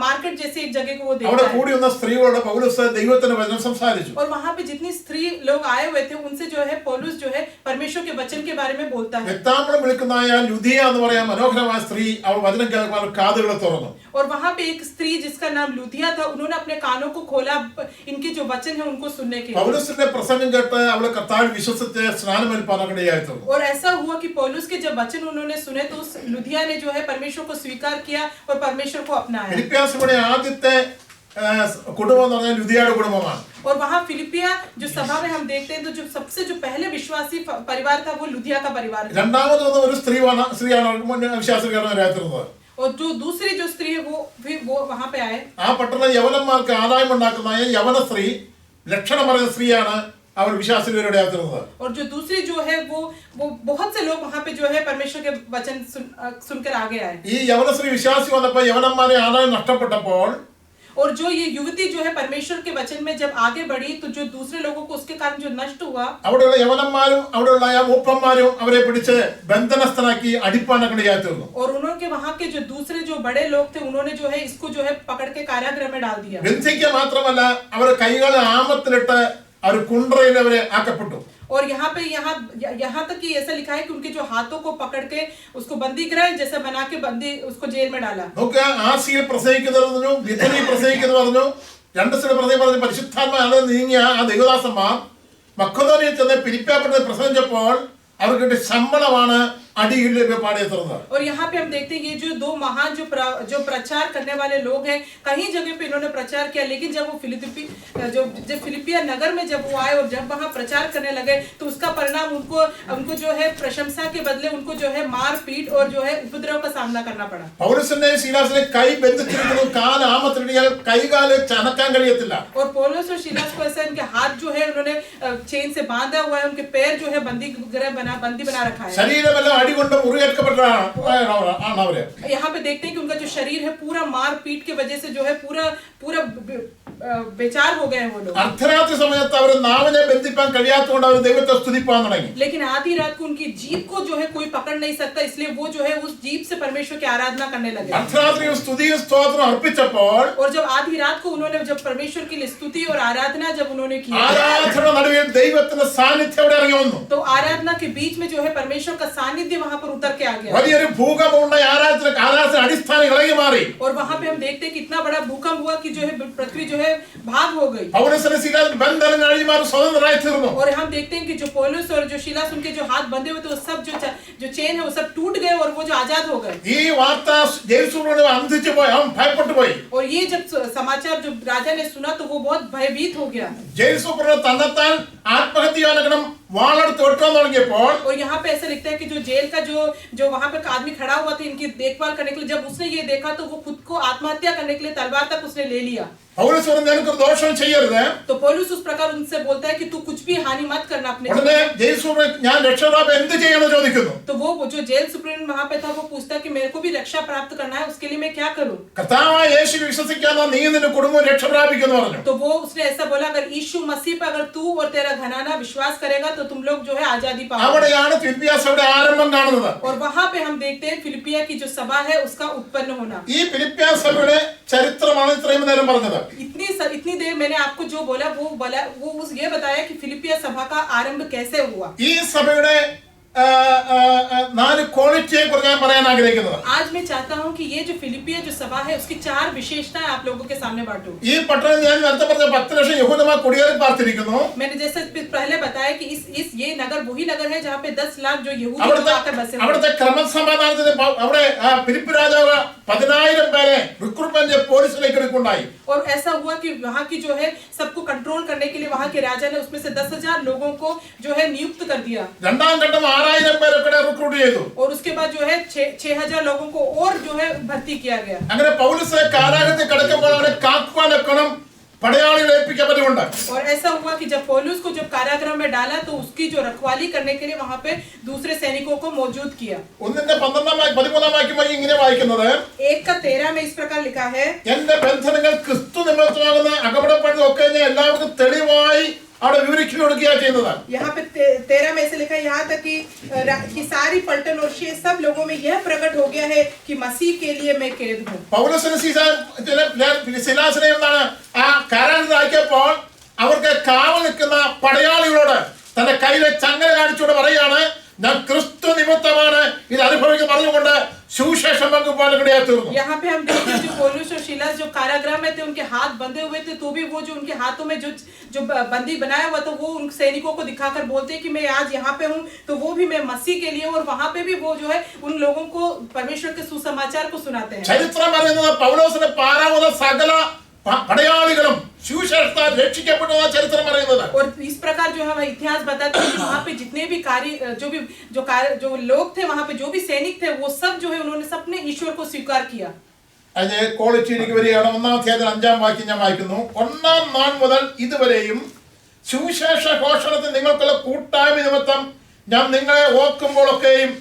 मार्केट जैसी एक जगह को वो देखता അവിടെ है। കൂടി വന്ന സ്ത്രീകളോട് പൗലോസ് ദൈവത്തിന്റെ വചനം സംസാരിച്ചു. और वहाँ पे जितनी स्त्री लोग आए हुए थे उनसे जो है पौलुस जो है परमेश्वर के वचन के बारे में बोलता है। രക്താംബരം വിളിക്കുന്നതായ ലുദിയ എന്ന് പറയാൻ മനോഹരമായ സ്ത്രീ അവൾ വചനം കേൾക്കാൻ കാതുകളെ തുറന്നു. और वहाँ पे एक स्त्री जिसका नाम लुदिया था, उन्होंने अपने कानों को खोला इनके जो वचन है उनको सुनने के लिए। പൗലോസിന്റെ പ്രസംഗം കേട്ട് അവളെ കർത്താവിൽ വിശ്വസിച്ച് സ്നാനമേൽപ്പാനിടയായിത്തീർന്നു. और ऐसा हुआ कि पौलुस के जब वचन उन्होंने सुने तो उस लुदिया ने जो है परमेश्वर को स्वीकार किया और परमेश्वर को अपनाया। ഫിലിപ്പിയ സഭയുടെ ആദ്യത്തെ കുടുംബം എന്ന് പറഞ്ഞാൽ ലുദിയയുടെ കുടുംബമാണ്. और वहाँ फिलिपिया जो सभा में हम देखते हैं तो जो सबसे जो पहले विश्वासी परिवार था वो लुदिया का परिवार था। രണ്ടാമത് വന്ന ഒരു സ്ത്രീയാണ് വിശ്വാസികളുടെ. और जो दूसरी जो स्त्री है वो वहाँ पे आए। ആ പട്ടണം യവനന്മാർക്ക് ആദായം ഉണ്ടാക്കുന്നതായ യവന സ്ത്രീ ലക്ഷണം പറയുന്ന സ്ത്രീയാണ് അവർ വിശ്വാസികളുടെ ആയിരുന്നത്. और जो दूसरी जो है वो बहुत से लोग वहाँ पे जो है परमेश्वर के वचन सुनकर आगे आए। ഈ യവന സ്ത്രീ വിശ്വാസി വന്നപ്പോൾ യവനന്മാരെ ആദായം നഷ്ടപ്പെട്ടപ്പോൾ और जो ये युवती जो है परमेश्वर के वचन में जब आगे बढ़ी तो जो दूसरे लोगों को उसके कारण जो नष्ट हुआ, അവിടെയുള്ള യവനന്മാരും അവിടെയുള്ള മൂപ്പന്മാരും അവരെ പിടിച്ച് ബന്ധനസ്ഥനാക്കി അടിപ്പാനക്കിടയായിത്തീർന്നു. और उन्होंने वहाँ के जो दूसरे जो बड़े लोग थे उन्होंने जो है इसको जो है पकड़ के कारागृह में डाल दिया। ബന്ധിക്കുക മാത്രമല്ല അവരുടെ കൈകളെ ആമത്തിലിട്ട് അവർ കുണ്ട്രയിൽ അവരെ ആക്കപ്പെട്ടു. और यहाँ तक कि ऐसा लिखा है कि उनके जो हाथों को पकड़ के उसको बंदी गृह जैसा बना के बंदी उसको जेल में डाला। നോക്കുക, ആസിയിൽ പ്രസംഗിക്കുന്നത് പറഞ്ഞു, വിധനി പ്രസംഗിക്കുന്നത് പറഞ്ഞു, രണ്ട് സ്ഥലം പറഞ്ഞു പരിശുദ്ധാത്മാവ് നീങ്ങിയ ആ ദൈവദാസന്മാർ മക്കോദോനിയയിൽ ചെന്ന് ഫിലിപ്പിയ പട്ടണത്തിൽ പ്രസംഗിച്ചപ്പോൾ അവർക്ക് ശമ്പളമാണ് അടിയിലെ പാടിയ തുറന്നത്. और यहाँ पे हम देखते हैं ये जो दो महान जो प्रचार करने वाले लोग हैं, कई जगह पे इन्होंने प्रचार किया, लेकिन जब वो फिलिपिया नगर में जब वो आए और जब वहाँ प्रचार करने लगे तो उसका परिणाम उनको जो है प्रशंसा के बदले उनको जो है मार पीट और जो है उपद्रव का सामना करना पड़ा. പൗലോസിനെ ശീലാസിനെ കൈ ബന്ധിച്ചിരിക്കുന്നു, കാലാമത്തിനിടയിൽ കൈകാല് ചനക്കാൻ കഴിയത്തില്ല. और पौलुस और सीलास को ऐसा इनके हाथ जो है उन्होंने चेन से बांधा हुआ है, उनके पैर जो है बंदी बना रखा है. ശരീരമെല്ലാം അടികൊണ്ട് മുറിവേൽക്കപ്പെട്ടതാണ് അവര്. यहाँ पे देखते हैं कि उनका जो शरीर है पूरा मार पीट के वजह से जो है पूरा बेचार हो गए हैं वो लोग. അർദ്ധരാത്രി സമയത്ത് അവർ നാവിനെ ബന്ധിപ്പാൻ കഴിയാത്തതുകൊണ്ട് അവർ ദൈവത്തെ സ്തുതിപ്പാൻ തുടങ്ങി. लेकिन आधी रात को उनकी जीभ को जो है कोई पकड़ नहीं सकता, इसलिए वो जो है उस जीभ से परमेश्वर की आराधना करने लगे. അർദ്ധരാത്രി സ്തുതിയും സ്തോത്രം അർപ്പിച്ചപ്പോൾ और जब आधी रात को उन्होंने जब परमेश्वर के लिए स्तुति और आराधना जब उन्होंने की, ആരാധന നടുവിൽ ദൈവത്തിന്റെ സാന്നിധ്യം അവിടെ ഇറങ്ങി വന്നു. तो आराधना के बीच में जो है परमेश्वर का सानिध्य वहां पर उतर के आ गया. വലിയൊരു ഭൂകമ്പമുണ്ടായി, ആരാധന അടിസ്ഥാനം ഇളകി മാറി. और वहां पे हम देखते हैं कि इतना बड़ा भूकंप हुआ कि जो है पृथ्वी जो है भाग हो गई. പൗലോസിനെ ശീലാസ് ബന്ധനം അഴിഞ്ഞു മാറി സ്വതന്ത്രരായി തീർന്നു. और हम देखते हैं कि जो पौलुस और जो सीलास उनके जो हाथ बंधे हुए थे वो सब जो चेन है वो सब टूट गए और वो जो आजाद हो गए. ഈ വാർത്ത ജെറുസലേമിൽ അന്തിച്ചു പോയി, അവൻ ഭയപ്പെട്ടു പോയി. और ये जब समाचार जो राजा ने सुना तो वो बहुत भयभीत हो गया. ജെറുസലേമിൽ തന്നെത്താൻ ആത്മഹത്യാനകണം വാളെടുത്ത് വെട്ടാൻ തുടങ്ങിയപ്പോൾ और यहाँ पे ऐसा लिखता है कि जो जेल का जो वहाँ पे आदमी खड़ा हुआ था इनकी देखभाल करने के लिए, जब उसने ये देखा तो वो खुद को आत्महत्या करने के लिए तलवार तक उसने ले लिया. പൗലോസ് പറഞ്ഞു, നിനക്കൊരു ദോഷം ചെയ്യരുത്. तो पौलुस उस प्रकार उनसे बोलता है कि तू कुछ भी हानि मत करना अपने. ഉടനെ ജെറുസലേമിൽ ഞാൻ രക്ഷകനാകാൻ എന്ത് ചെയ്യണമെന്ന് ചോദിക്കുന്നു. तो वो जो जेल सुप्रीम वहाँ पे था वो पूछता है कि मेरे को भी रक्षा प्राप्त करना है, उसके लिए मैं क्या करूँ. കർത്താവായ യേശു വിശ്വസിക്കാതെ നീ നിന്റെ കുടുംബം രക്ഷ പ്രാപിക്കുമെന്ന് പറഞ്ഞു. तो वो उसने ऐसा बोला, अगर यीशु मसीह पर अगर तू और तेरा घराना विश्वास करेगा तो तुम लोग जो है आजादी पाओगे. അവിടെയാണ് ഫിലിപ്പിയ സഭയുടെ ആരംഭം കാണുന്നത്. और वहाँ पे हम देखते हैं फिलिपिया की जो सभा है उसका उत्पन्न होना. ഈ ഫിലിപ്പിയ സഭയുടെ ചരിത്രമാണ് ഇത്രയും നേരം പറഞ്ഞത്. इतनी देर मैंने आपको जो बोला वो ये बताया कि फिलिपिया सभा का आरंभ कैसे हुआ. ഈ സഭയുടെ 4 ക്വാളിറ്റിയെ കുറിച്ച് ഞാൻ പറയാൻ ആഗ്രഹിക്കുന്നത്. आज मैं चाहता हूँ कि ये जो फिलिपिया जो सभा है उसकी 4 विशेषताएं आप लोगों के सामने बांटूं. ഈ പട്ടണം ഞാൻ നേരത്തെ പറഞ്ഞ 10 ലക്ഷം യഹൂദന്മാർ കുടിയേറി പാർത്തിരിക്കുന്നു. मैंने जैसे पहले बताया कि ये नगर वही नगर है जहाँ पे 10 लाख जो यहूदी लोग आकर बसे हुए. അവിടുത്തെ ക്രമസമാധാനത്തിന് അവിടെ ഫിലിപ്പ് രാജാവ് 10,000 പേരെ റിക്രൂട്ട്മെന്റ് പോലീസിലേക്ക് എടുക്കുണ്ടായി. और ऐसा हुआ कि वहाँ की जो है सबको कंट्रोल करने के लिए वहाँ के राजा ने उसमें से 10,000 लोगों को जो है नियुक्त कर दिया. രണ്ടാം ഘട്ടം 6,000 പേരെ റിക്രൂട്ട് ചെയ്തു. और उसके बाद जो है 6,000 लोगों को और जो है भर्ती किया गया. അങ്ങനെ പൗലോസ് കാരാഗൃഹത്തിൽ കിടക്കുമ്പോൾ അവനെ കാക്കുവാനൊക്കണം പടയാളികളെ ഏൽപ്പിക്കപ്പെട്ടിട്ടുണ്ട്. और ऐसा हुआ कि जब पौलुस को जब कारागृह में डाला तो उसकी जो रखवाली करने के लिए वहाँ पे दूसरे सैनिकों को मौजूद किया. 1:13 വാക്യം ഇങ്ങനെ വായിക്കുന്നത്, 1:13 में इस प्रकार लिखा है, എന്റെ ബന്ധനങ്ങൾ ക്രിസ്തു നിമിത്തമാകുന്ന അകപടപ്പെടുന്നതൊക്കെ ഞാൻ എല്ലാവർക്കും തെളിവായി അവിടെ വിവരിച്ചു കൊടുക്കുകയാണ് ചെയ്യുന്നത്. यहाँ पे 13 में ऐसे लिखा है, यहाँ तक कि सारी पलटन और शेष सब लोगों में यह प्रकट हो गया है कि मसीह के लिए मैं कैद हूँ. പൗലോസിനെ ശീലാസിനെ എന്താണ് ആ കാരാഗൃഹത്തിൽ അയച്ചപ്പോൾ അവർക്ക് കാവൽ നിൽക്കുന്ന പടയാളികളോട് തന്റെ കയ്യിലെ ചങ്ങല കാണിച്ചുകൊണ്ട് പറയാണ്, ഞാൻ ക്രിസ്തു നിമിത്തമാണ് ഇത് അനുഭവിക്കുന്ന പറഞ്ഞുകൊണ്ട് സുവിശേഷം പങ്കുപോകാൻ തീർന്നു. यहाँ पे हम देखते हैं जो पौलुस और सीलास जो कारागृह में थे उनके हाथ बंधे हुए थे, तो भी वो जो उनके हाथों में जो बंदी बनाया हुआ था वो उन सैनिकों को दिखाकर बोलते हैं कि मैं आज यहाँ पे हूँ, तो वो भी मैं मसीह के लिए. और वहाँ पे भी वो जो है उन लोगों को परमेश्वर के सुसमाचार को सुनाते हैं. ചരിത്രം പറയുന്നത് പൗലോസിന്റെ പാരാവുന്ന സകല പടയാളികളും സുവിശേഷത്താൽ രക്ഷിക്കപ്പെടുന്ന ചരിത്രം പറയുന്നത്. और इस प्रकार जो है इतिहास बताते हैं कि वहाँ पे जितने भी जो लोग थे वहाँ पे जो भी सैनिक थे वो सब जो है उन्होंने सबने ईश्वर को स्वीकार किया. അതിന് ക്വാളിറ്റിയിലേക്ക് വരികയാണ്. 1-ാം അധ്യായത്തിൽ 5-ാം വാക്യം ഞാൻ വായിക്കുന്നു. 1-ാം നാൾ മുതൽ ഇതുവരെയും സുവിശേഷ ഘോഷണത്തിൽ നിങ്ങൾക്കുള്ള കൂട്ടായ്മ നിമിത്തം ഞാൻ നിങ്ങളെ ഓർക്കുമ്പോഴൊക്കെയും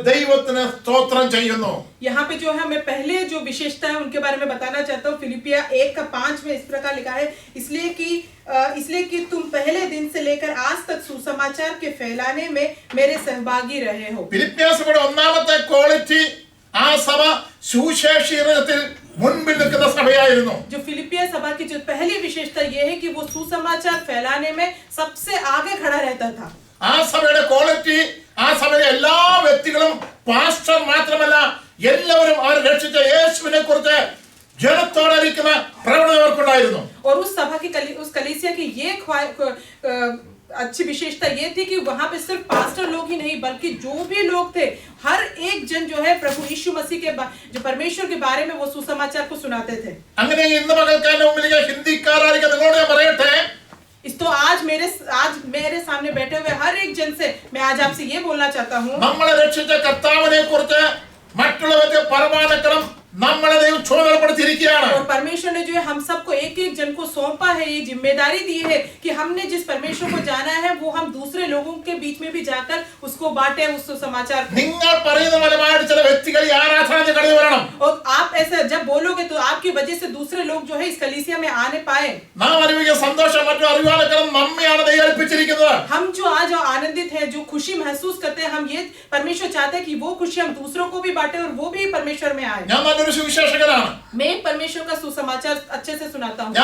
ദൈവത്തിന് സ്തോത്രം ചെയ്യുന്നു. यहाँ पे जो है मैं पहले जो विशेषता है उनके बारे में बताना चाहता हूँ. फिलिपिया 1:5 में इस प्रकार लिखा है, इसलिए कि तुम पहले दिन से लेकर आज तक सुसमाचार के फैलाने में मेरे सहभागी रहे हो. ഫിലിപ്പിയ സഭയുടെ ഒന്നാമത്തെ ക്വാളിറ്റി ആ സഭ സുവിശേഷീകരണത്തിൽ മുൻപിൽ നിൽക്കുന്ന സഭയായിരുന്നു. जो फिलिपिया सभा की जो पहली विशेषता ये है कि वो सुसमाचार फैलाने में सबसे आगे खड़ा रहता था. ആ സഭയുടെ ക്വാളിറ്റി, ആ സഭയിലെ എല്ലാ വ്യക്തികളും, പാസ്റ്റർ മാത്രമല്ല എല്ലാവരും അവർ രക്ഷിച്ച യേശുവിനെ കുറിച്ച് ജനത്തോടറിയിക്കുന്ന പ്രവണത അവർക്കുണ്ടായിരുന്നു. और उस सभा की उस कलीसिया की ये अच्छी विशेषता ये थी कि वहां पे सिर्फ पास्टर लोग ही नहीं बल्कि जो भी लोग थे हर एक जन जो है प्रभु यीशु मसीह के जो परमेश्वर के बारे में वो सुसमाचार को सुनाते थे। इस तो आज मेरे सामने बैठे हुए हर एक जन से मैं आज आपसे ये बोलना चाहता हूँ और परमेश्वर ने जो है हम सबको एक एक जन को सौंपा है, ये जिम्मेदारी दी है कि हमने जिस परमेश्वर को जाना है वो हम दूसरे लोगों के बीच में भी जाकर उसको बांटे उस समाचार को। और आप ऐसे जब बोलोगे तो आपकी वजह से दूसरे लोग जो है इस कलीसिया में आने पाए। हम जो आज आनंदित हैं, जो खुशी महसूस करते हैं, हम ये परमेश्वर चाहते हैं कि वो खुशी हम दूसरों को भी बांटे और वो भी परमेश्वर में आए। मैं परमेश्वर का सुसमाचार अच्छे से सुनाता हूँ।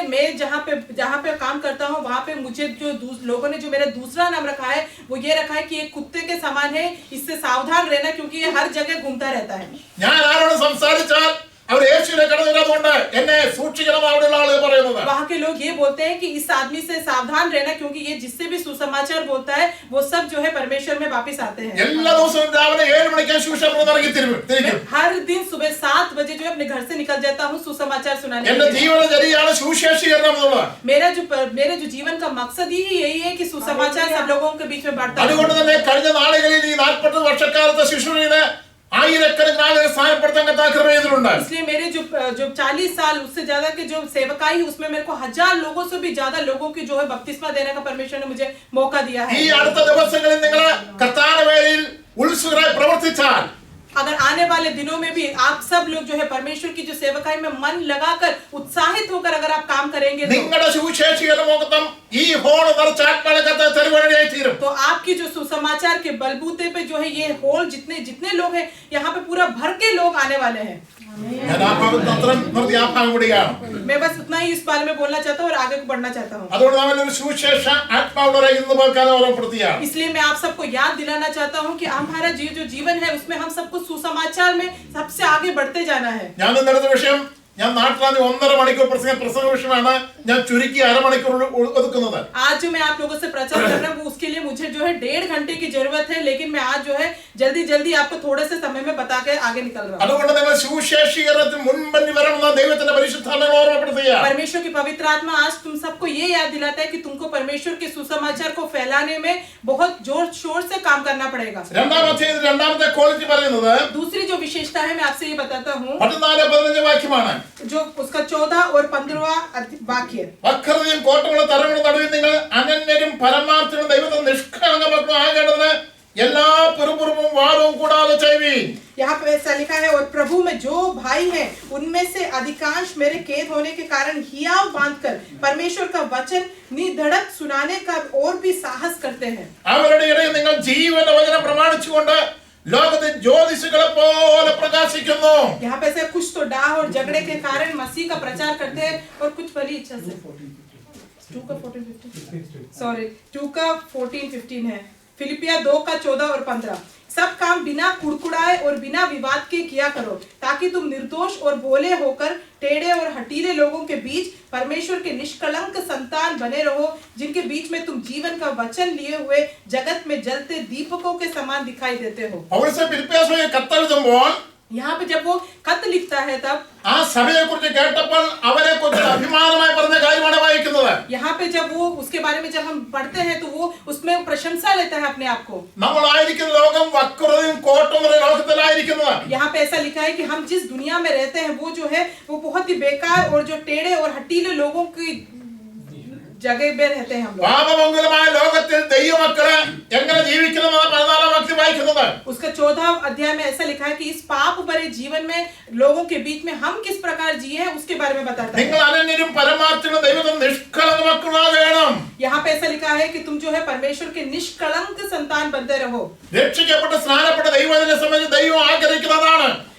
मैं जहाँ पे काम करता हूँ वहाँ पे मुझे जो लोगों ने जो मेरा दूसरा नाम रखा है वो ये रखा है कि एक कुत्ते के समान है, इससे सावधान रहना क्योंकि ये हर जगह घूमता रहता है। वहाँ के लोग ये बोलते हैं कि इस आदमी से सावधान रहना क्योंकि ये जिससे भी सुसमाचार बोलता है वो सब जो है परमेश्वर में वापस आते हैं। हर दिन सुबह 7 बजे जो है अपने घर से निकल जाता हूँ सुसमाचार सुनाने के लिए। मेरा जो जीवन का मकसद ही यही है कि सुसमाचार सब लोगों के बीच में बांटता हूँ। इसलिए मेरे जो 40 साल उससे ज्यादा के जो सेवकाई उसमें मेरे को 1000 लोगों से भी ज्यादा लोगों की जो है बपतिस्मा देने का परमेश्वर ने मुझे मौका दिया है। अगर आने वाले दिनों में भी आप सब लोग जो है परमेश्वर की जो सेवकाई में मन लगाकर उत्साहित होकर अगर आप काम करेंगे तो आपकी जो सुसमाचार के बलबूते पे जो है ये होल जितने लोग हैं यहाँ पे पूरा भर के लोग आने वाले हैं। मैं बस उतना ही इस बारे में बोलना चाहता हूँ और आगे को बढ़ना चाहता हूँ। इसलिए मैं आप सबको याद दिलाना चाहता हूँ कि हमारा जो जीवन है उसमें हम सबको सुसमाचार में सबसे आगे बढ़ते जाना है। आज जो मैं आप लोगों से प्रचार कर रहा हूँ उसके लिए मुझे जो है 1.5 घंटे की जरूरत है, लेकिन मैं आज जो है जल्दी आपको थोड़े से समय में बता के आगे निकल रहा हूँ। परमेश्वर की पवित्र आत्मा आज तुम सबको ये याद दिलाता है कि तुमको परमेश्वर के सुसमाचार को फैलाने में बहुत जोर शोर से काम करना पड़ेगा। दूसरी जो विशेषता है मैं आपसे ये बताता हूँ, जो उसका 14 और 15वां वाक्य, यहाँ पे ऐसा लिखा है, और प्रभु में जो भाई हैं उनमें से अधिकांश मेरे कैद होने के कारण हियाव बांधकर परमेश्वर का वचन निधड़क सुनाने का और भी साहस करते हैं। यहाँ पे से कुछ तो डाह और झगड़े के कारण मसीह का प्रचार करते हैं और कुछ भली इच्छा से 2 का 14-15 है। फिलिपिया 2 का 14 और 15, सब काम बिना कुड़कुड़ाए और बिना विवाद के किया करो ताकि तुम निर्दोष और भोले होकर टेढ़े और हठीले लोगों के बीच परमेश्वर के निष्कलंक संतान बने रहो, जिनके बीच में तुम जीवन का वचन लिए हुए जगत में जलते दीपकों के समान दिखाई देते हो। यहाँ पे जब वो खत लिखता है तब यहाँ पे जब वो उसके बारे में जब हम पढ़ते हैं तो वो उसमें प्रशंसा लेता है अपने आप को। यहाँ पे ऐसा लिखा है कि हम जिस दुनिया में रहते हैं वो जो है वो बहुत ही बेकार और जो टेढ़े और हटीले लोगों की जगह में रहते हैं हम लोग। उसका 14वां अध्याय में ऐसा लिखा है कि इस पाप भरे जीवन में लोगों के बीच में हम किस प्रकार जिए हैं उसके बारे में बताता है। यहाँ पे ऐसा लिखा है कि तुम जो है परमेश्वर के निष्कलंक संतान बनते रहो।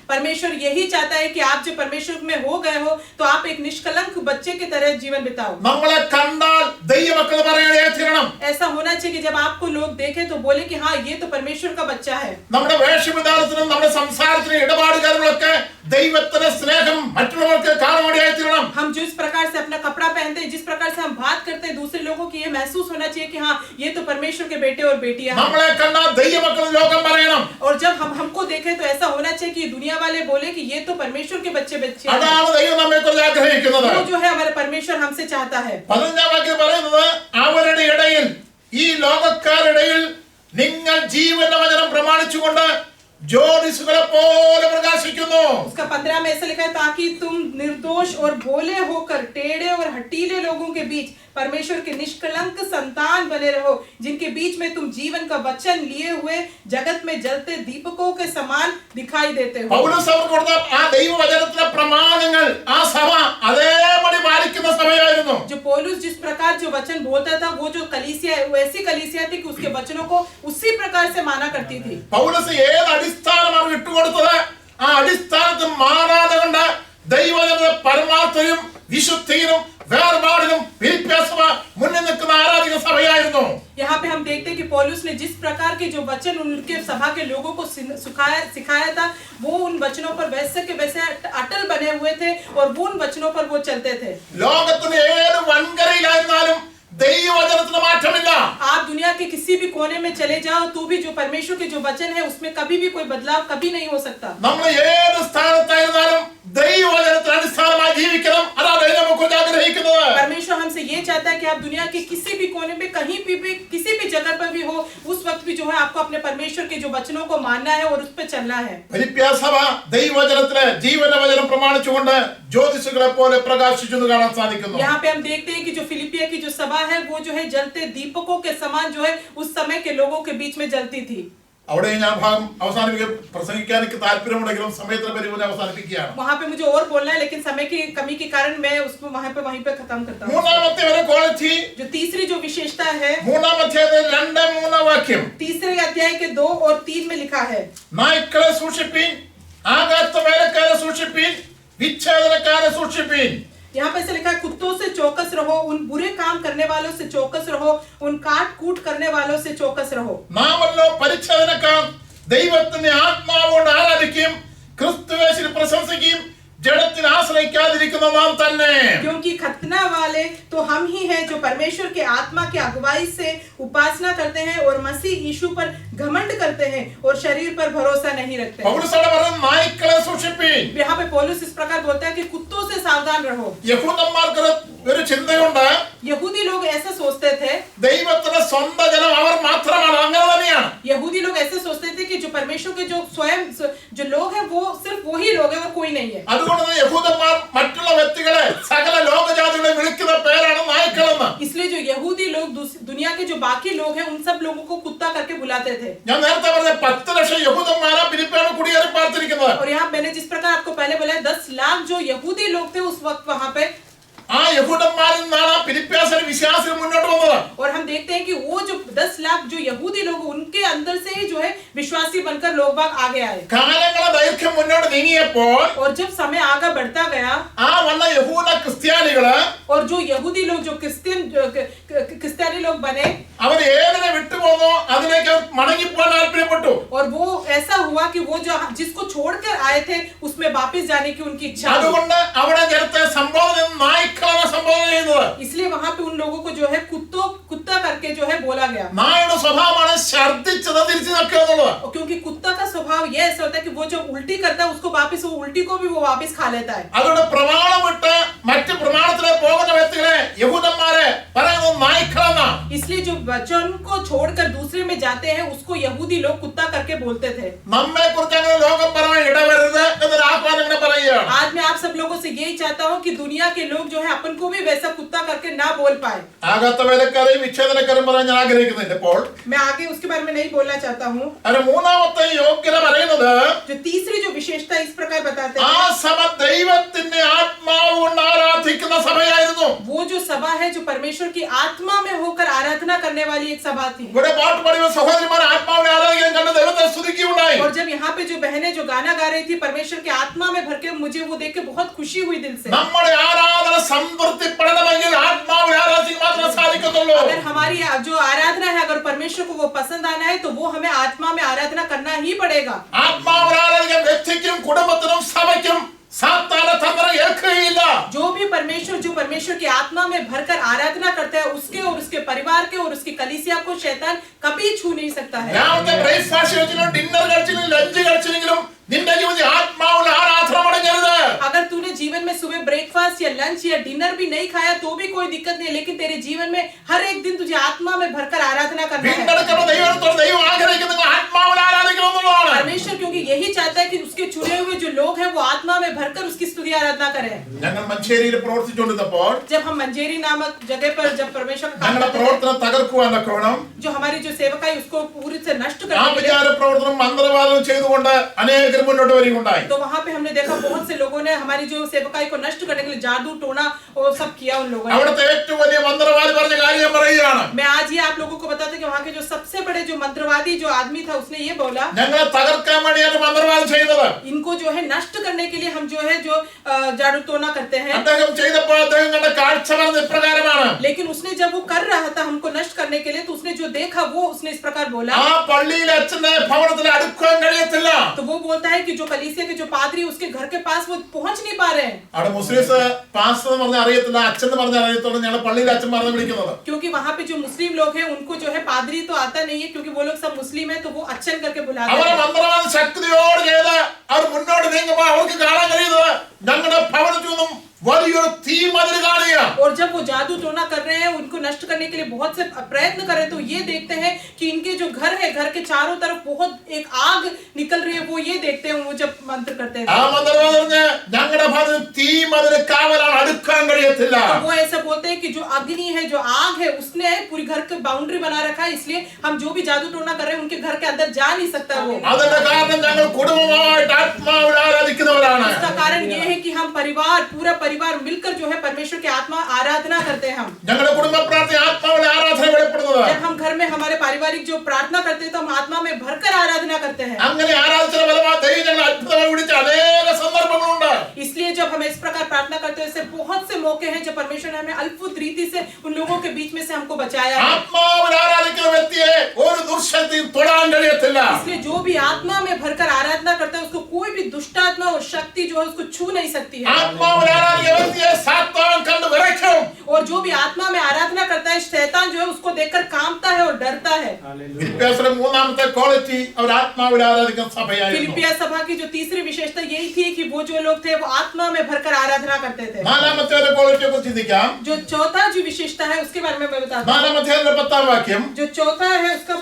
परमेश्वर यही चाहता है कि आप जब परमेश्वर में हो गए हो तो आप एक निष्कलंक बच्चे की तरह जीवन बिताओ। നമ്മളെ കണ്ടാൽ ദൈവമക്കൾ പറയണേ തീരണം. ऐसा होना चाहिए कि जब आपको लोग देखें तो बोले कि हाँ ये तो परमेश्वर का बच्चा है। നമ്മുടെ വേഷവിധാനത്തിനും നമ്മുടെ സംസാരത്തിനും ഇടപാടുകാരങ്ങളൊക്കെ ദൈവത്തിന്റെ സ്നേഹം മറ്റുള്ളവർക്ക് കാണുവാനായി തീരണം. हम जिस प्रकार से अपना कपड़ा पहनते हैं, जिस प्रकार से हम बात करते हैं, दूसरे लोगों को ये महसूस होना चाहिए कि हाँ ये तो परमेश्वर के बेटे और बेटियां हैं। നമ്മളെ കണ്ടാൽ ദൈവമക്കൾ ലോകം പറയണം. और जब हम हमको देखें तो ऐसा होना चाहिए कि दुनिया वाले बोले कि ये तो परमेश्वर के बच्चे हैं। അതാണ് ദൈവം നമ്മെക്കുറിച്ച് ആഗ്രഹിക്കുന്നത്. वो जो है हमारे परमेश्वर हमसे चाहता है। 15 വാക്യം പറയുന്നത് അവരുടെ ഇടയിൽ ഈ ലോകക്കാരുടെ ഇടയിൽ നിങ്ങൾ ജീവന്റെ വചനം പ്രമാണിച്ചുകൊണ്ട് ജ്യോതിസുകളെ പോലെ പ്രകാശിക്കുന്നു. उसका 15 में ऐसा लिखा है ताकि तुम निर्दोष और भोले होकर टेढ़े और हठीले लोगों के बीच परमेश्वर के निष्कलंक संतान बने रहो, जिनके बीच में तुम जीवन का वचन लिए हुए जगत में जलते दीपकों के समान दिखाई देते हो। പൗലോസ് അവർക്ക് കൊടുത്ത ആ ദൈവവചനത്തിലെ പ്രമാണങ്ങൾ ആ സഭ അതേപടി പാലിക്കുന്ന സഭയായിരുന്നു. जो पौलुस जिस प्रकार जो वचन बोलता था वो जो कलीसिया वैसी कलीसिया थी कि उसके वचनों को उसी प्रकार से माना करती थी। പൗലോസ് ഏത് അടിസ്ഥാനമാണ് ഇട്ടുകൊടുത്തത് ആ അടിസ്ഥാനത്തിൽ മാറാതെ കൊണ്ട് ദൈവവചനത്തിന്റെ പരമാർത്ഥയും വിശുദ്ധിയും വേർപാടിലും ഫിലിപ്പിയ സഭ മുന്നിൽ നിൽക്കുന്ന ആരാധക സഭയായിരുന്നു. यहाँ पे हम देखते हैं कि पौलुस ने जिस प्रकार के जो वचन उनके सभा के लोगों को सिखाया था वो उन वचनों पर वैसे के वैसे अटल बने हुए थे और वो उन वचनों पर वो चलते थे। ലോകത്തിന്റെ ഏത് വൻകരയിലായിരുന്നാലും ദൈവവചനത്തിന് മാറ്റമില്ല. आप दुनिया के किसी भी कोने में चले जाओ तो भी जो परमेश्वर के जो वचन है उसमें कभी भी कोई बदलाव कभी नहीं हो सकता। നമ്മൾ ഏത് സ്ഥാനത്തായിരുന്നാലും ദൈവവചനത്തിന് അടിസ്ഥാനമായി ജീവിക്കണം. അതാണ് ദൈവം നമുക്ക് ആഗ്രഹിക്കുന്നത്. परमेश्वर हमसे ये चाहता है कि आप दुनिया के किसी भी कोने में कहीं भी किसी भी जगह पर भी हो उस वक्त भी जो है आपको अपने परमेश्वर के जो वचनों को मानना है और उस पर चलना है। ഫിലിപ്പിയ സഭ ദൈവവചനത്തിലെ ജീവന്റെ വചനം പ്രമാണിച്ചുകൊണ്ട് ജ്യോതിസുകളെ പോലെ പ്രകാശിച്ചു എന്ന് കാണാൻ സാധിക്കുന്നു. यहाँ पे हम देखते हैं कि जो फिलिपिया की जो सभा है वो जो है जलते दीपकों के समान जो है उस समय के लोगों के बीच में जलती थी। അവിടെ ഞാൻ ഭാഗം അവസാനിപ്പിക്കാൻ പ്രസംഗിക്കാൻ എനിക്ക് താല്പര്യമുണ്ടെങ്കിലും സമയത്തിന് പരിമിതി അവസാനിപ്പിക്കുകയാണ്. वहाँ पे मुझे और बोलना है लेकिन समय की कमी के कारण मैं उसको वहीं पे खत्म करता हूँ। മൂന്നാമത്തെ ഒരു ക്വാളിറ്റി जो तीसरी जो विशेषता है മൂന്നാമത്തെ 2-3 വാക്യം तीसरे अध्याय के 2 और 3 में लिखा है നായ്ക്കളെ സൂക്ഷിപ്പീൻ, ആകാത്ത വേലക്കാരെ സൂക്ഷിപ്പീൻ, വിച്ഛേദനക്കാരെ സൂക്ഷിപ്പീൻ. यहाँ पे ऐसा लिखा है कुत्तों से चौकस रहो, उन बुरे काम करने वालों से चौकस रहो, उन काट कूट करने वालों से चौकस रहो। നാമല്ലോ പരിച്ഛേദനക്കാർ ദൈവത്തിന്റെ ആത്മാവോട് ആരാധിക്കും, ക്രിസ്തുയേശുവിനെ പ്രശംസിക്കും, जड़ത്തിൽ ആശ്രയിക്കാതിരിക്കുന്ന നാം തന്നെ. क्योंकि खतना वाले तो हम ही हैं जो परमेश्वर के आत्मा की अगुवाई से उपासना करते हैं और मसीह यीशु पर घमंड करते हैं और शरीर पर भरोसा नहीं रखते। പൗലോസ് പറയുന്നു നായ്ക്കളെ സൂക്ഷിപ്പീൻ. यहाँ पे पौलुस इस प्रकार बोलता है कि कुत्तों से सावधान रहो। യഹൂദന്മാർക്ക് ഒരു ചിന്തയുണ്ട്, यहूदी लोग ऐसा सोचते थे, ദൈവത്തിന്റെ സ്വന്തം ജനം അവർ മാത്രമാണ്. അങ്ങനെ തന്നെയാണ്. यहूदी लोग ऐसे सोचते थे कि जो परमेश्वर के जो स्वयं जो लोग हैं वो सिर्फ वही लोग हैं और कोई नहीं है। അതുകൊണ്ട് യഹൂദന്മാർ മറ്റുള്ള വ്യക്തികളെ സകല ലോകജാതികളെ വിളിക്കുന്ന പേരാണ് നായ്ക്കളെന്ന്. इसलिए जो यहूदी लोग दुनिया के जो बाकी लोग हैं उन सब लोगों को कुत्ता करके बुलाते थे। ഞാൻ നേരത്തെ പറഞ്ഞ 10 ലക്ഷം യഹൂദന്മാരാ ഫിലിപ്പിയാണ് കുടിയേറി പാർത്തിരിക്കുന്നത്. और यहाँ मैंने जिस प्रकार आपको पहले बोला 10 लाख जो यहूदी लोग थे उस वक्त वहां पे, ആ യഹൂദന്മാരിൽ നിന്നാണ് ഫിലിപ്പിയാസിലെ വിശ്വാസികൾ മുന്നോട്ട് വന്നത്. और हम देखते हैं कि वो जो 10 लाख जो यहूदी लोग उनके अंदर से ही जो है विश्वासी बनकर लोग बाग आगे आए। കാലങ്ങളെ ദൈർഘ്യം മുന്നോട്ട് നീങ്ങിയപ്പോൾ और जब समय आगे बढ़ता गया ആ വന്ന യഹൂദ ക്രിസ്ത്യാനികള് और जो यहूदी लोग जो क्रिस्तियानी लोग बने അവർ ഏതിനെ വിട്ടുപോകുന്നോ അതിലേക്ക് മടങ്ങിപ്പോകാൻ താല്പര്യപ്പെട്ടു. और वो ऐसा हुआ कि वो जो जिसको छोड़कर आए थे उसमें वापस जाने की उनकी इच्छा हुई। അതുകൊണ്ട് അവിടെ ജനത്തെ സംബോധന നായ്ക്കളെ സംബോധന ചെയ്യുന്നത്. इसलिए वहां पे उन लोगों को जो है कुत्ता करके जो है बोला गया। നായുടെ സ്വഭാവമാണ് ഛർദ്ദിച്ചത് തിരിച്ചു നിൽക്കുക എന്നുള്ളത്. और क्योंकि कुत्ता का स्वभाव ये ऐसा होता है कि वो जो उल्टी करता है उसको वापस वो उल्टी को भी वो वापस खा लेता है। അതുകൊണ്ട് പ്രമാണം വിട്ട് മറ്റു പ്രമാണത്തിലേക്ക് പോകുന്ന വ്യക്തികളെ യഹൂദന്മാരെ പറയുന്നത് നായ്ക്കളെന്നാ. इसलिए जो वचन को छोड़कर दूसरे में जाते हैं उसको यहूदी लोग कुत्ता करके बोलते थे। നമ്മെ കുറിച്ച് അങ്ങനെ ലോകം പറയാൻ ഇടവരരുത് എന്നൊരു ആഹ്വാനം ഇങ്ങനെ പറയുകയാണ്. आज मैं आप सब लोगों से यही चाहता हूँ कि दुनिया के लोग जो है अपन को भी वैसा कुत्ता करके ना बोल पाए। ആകാത്ത വേലക്കാരെയും വിച്ഛേദനക്കാരും പറയാൻ ഞാൻ ആഗ്രഹിക്കുന്നുണ്ട്. ഇപ്പോൾ मैं आगे उसके बारे में नहीं बोलना चाहता हूँ। അതിന് മൂന്നാമത്തെ യോഗ്യത പറയുന്നത് जो तीसरी जो विशेषता इस प्रकार बताते ആ हैं, സഭ ദൈവത്തിന്റെ ആത്മാവ് കൊണ്ട് ആരാധിക്കുന്ന സഭയായിരുന്നു. वो जो सभा है जो परमेश्वर की आत्मा में होकर आराधना करने वाली एक सभा थी। ഇവിടെ പാട്ട് പാടിയ സഹോദരിമാർ ആത്മാവിനെ ആരാധിക്കാൻ കണ്ട് ദൈവത്തെ സ്തുതിക്കുകയുണ്ടായി. और जब यहाँ पे जो बहनें जो गाना गा रही थी परमेश्वर की आत्मा में भर के, मुझे वो देख के बहुत खुशी हुई दिल से। നമ്മുടെ ആരാധന സംതൃപ്തിപ്പെടണമെങ്കിൽ ആത്മാവിനെ ആരാധിക്കാൻ മാത്രമേ സാധിക്കത്തുള്ളൂ. अगर हमारी जो आराधना है अगर परमेश्वर को वो पसंद आना है तो वो हमें आत्मा में आराधना करना ही पड़ेगा। ആത്മാവിനെ ആരാധിക്കാൻ വ്യക്തിക്കും കുടുംബത്തിനും സഭയ്ക്കും സാത്താന തന്ത്രം ഏൽക്കുകയില്ല. जो भी परमेश्वर की आत्मा में भरकर आराधना करता है उसके और उसके परिवार के और उसकी कलीसिया को शैतान कभी छू नहीं सकता है। രാവിലത്തെ ബ്രേക്ക്ഫാസ്റ്റ് കഴിച്ചിലും ഡിന്നർ കഴിച്ചിലും ലഞ്ച് കഴിച്ചില്ലെങ്കിലും നിന്റെ ജീവിതത്തിൽ ആത്മാവിൽ ആരാധന മുടങ്ങരുത്. अगर तूने जीवन में सुबह ब्रेकफास्ट या लंच या डिनर भी नहीं खाया तो भी कोई दिक्कत नहीं, लेकिन तेरे जीवन में हर एक दिन तुझे आत्मा में भरकर आराधना करना है। വീണ്ടെടുക്കപ്പെട്ട ദൈവത്തോട് ദൈവം ആഗ്രഹിക്കുന്നത് ആത്മാവിൽ ആരാധിക്കണമെന്നുള്ളതാണ്. परमेश्वर क्योंकि यही चाहता है कि उसके चुने हुए जो लोग हैं वो आत्मा में भरकर उसकी स्तुति आराधना करें। ഞങ്ങൾ മഞ്ചേരിയിൽ പ്രവർത്തിച്ചുകൊണ്ടിരുന്നപ്പോൾ जब हम मंजेरी नामक जगह पर जब परमेश्वर का काम ഞങ്ങളുടെ करते थे, പ്രവർത്തനം തകർക്കുവാനുള്ള കോണം जो हमारी जो सेवकाई उसको पूरी से नष्ट ആ करने के लिए, വിചാര പ്രവർത്തനം മന്ത്രവാദം ചെയ്തുകൊണ്ട് അനേകർ മുന്നോട്ട് വരികയുണ്ടായി. तो वहाँ पे हमने देखा बहुत से लोगों ने हमारी जो सेवकाई को नष्ट करने के लिए जादू टोना वो सब किया उन लोगों ने। അവിടുത്തെ ഏറ്റവും വലിയ മന്ത്രവാദി പറഞ്ഞ കാര്യം പറയുകയാണ്, मैं आज ही आप लोगों को बताता कि वहाँ के जो सबसे बड़े जो मंत्रवादी जो आदमी था उसने ये बोला, ഞങ്ങളെ തകർക്കാൻ വേണ്ടിയാണ് മന്ത്രവാദം ചെയ്യുന്നത്. इनको जो है नष्ट करने के लिए हम जो है जो जादू टोना करते हैं। അദ്ദേഹം ചെയ്തപ്പോൾ അദ്ദേഹം കണ്ട കാഴ്ച പറഞ്ഞ ഇപ്രകാരമാണ്, लेकिन उसने जब वो कर रहा था हमको नष्ट करने के लिए तो उसने जो देखा वो उसने इस प्रकार बोला, ആ പള്ളിയിലെ അച്ഛന്റെ ഭവനത്തിൽ അടുക്കാൻ കഴിയത്തില്ല. तो वो बोलता है कि जो कलीसिया के जो पादरी उसके घर के पास वो पहुंच नहीं पा रहे हैं, അവിടെ മുസ്ലിംസ് പാസ്റ്റർ എന്ന് പറഞ്ഞാൽ അറിയത്തില്ല, അച്ഛൻ എന്ന് പറഞ്ഞാൽ അറിയത്തുള്ളൂ. ഞങ്ങൾ പള്ളിയിലെ അച്ഛൻ പറഞ്ഞ് വിളിക്കുന്നത്. क्योंकि वहाँ पे जो मुस्लिम लोग हैं उनको जो है पादरी तो आता नहीं है, क्योंकि वो लोग सब मुस्लिम है तो वो अच्छन करके बुलाते അവരെ हैं। മന്ത്രവാദ ശക്തിയോട് ചെയ്ത് അവർ മുന്നോട്ട് നീങ്ങുമ്പോൾ അവർക്ക് കാണാൻ കഴിയുന്നത് ഞങ്ങളുടെ ഭവനത്തിൽ നിന്നും വലിയൊരു തീ മതിൽ കാണുക. और जब वो जादू टोना कर रहे हैं उनको नष्ट करने के लिए बहुत से प्रयत्न कर रहे हैं तो ये देखते हैं कि इनके जो घर है घर के चारों तरफ बहुत एक आग निकल रही है, वो ये देखते हैं वो जब मंत्र करते ആ हैं। മന്ത്രവാദം പറഞ്ഞ് ഞങ്ങളുടെ ഭവനത്തിൽ തീ മതിൽ കാവലാണ്, അടുക്കാൻ കഴിയത്തില്ല. तो वो ऐसा बोलते हैं कि जो अग्नि है जो आग है उसने पूरी घर के बाउंड्री बना रखा है, इसलिए हम जो भी जादू टोना कर रहे हैं उनके घर के अंदर जा नहीं सकता वो। അതിന്റെ കാരണം ഞങ്ങൾ കുടുംബമായിട്ട് ആത്മാവിൽ ആരാധിക്കുന്നവരാണ്. इसका कारण ये है कि हम पूरा परिवार मिलकर जो है परमेश्वर की आत्मा आराधना करते हैं। हम ഞങ്ങളുടെ കുടുംബ പ്രാർത്ഥന ആത്മാവിൽ ആരാധന വെളിപ്പെടുന്നത്. जब हम घर में हमारे पारिवारिक जो प्रार्थना करते हैं तो हम आत्मा में भरकर आराधना करते हैं। അങ്ങനെ ആരാധിച്ച ഫലമായി ദൈവം ഞങ്ങൾ അത്ഭുതമായി വിളിച്ച അനേക സന്ദർഭങ്ങളുണ്ട്. इसलिए जब हम इस प्रकार प्रार्थना करते हैं ऐसे बहुत से मौके हैं जब परमेश्वर ने हमें अद्भुत रीति से उन लोगों के बीच में से हमको बचाया है। ആത്മാവിൽ ആരാധിക്കുന്ന വ്യക്തിയെ ഒരു ദുർശക്തി തൊടാൻ കഴിയത്തില്ല. इसलिए जो भी आत्मा में भरकर आराधना करता है उसको कोई भी दुष्ट आत्मा और शक्ति जो है उसको छू नहीं सकती है। ആത്മാവിൽ ആരാധിക്കുന്ന വ്യക്തിയെ സാത്താൻ കണ്ട് വിറയ്ക്കും. और जो भी आत्मा में आराधना करता है शैतान जो है उसको देखकर कांपता है और डरता है। ഫിലിപ്പിയരുടെ മൂന്നാമത്തെ ക്വാളിറ്റി അവർ ആത്മാവിൽ ആരാധിക്കുന്ന സഭയായിരുന്നു. फिलिपिया सभा की जो तीसरी विशेषता यही थी कि वो जो लोग थे वो आत्मा में भरकर आराधना करते थे। നാലാമത്തെ ഒരു ക്വാളിറ്റിയെ കുറിച്ച് ചിന്തിക്കാം. जो चौथा जो विशेषता है उसके बारे में मैं बताता हूँ। നാലാമത്തെ 10ാം വാക്യം, जो चौथा है उसका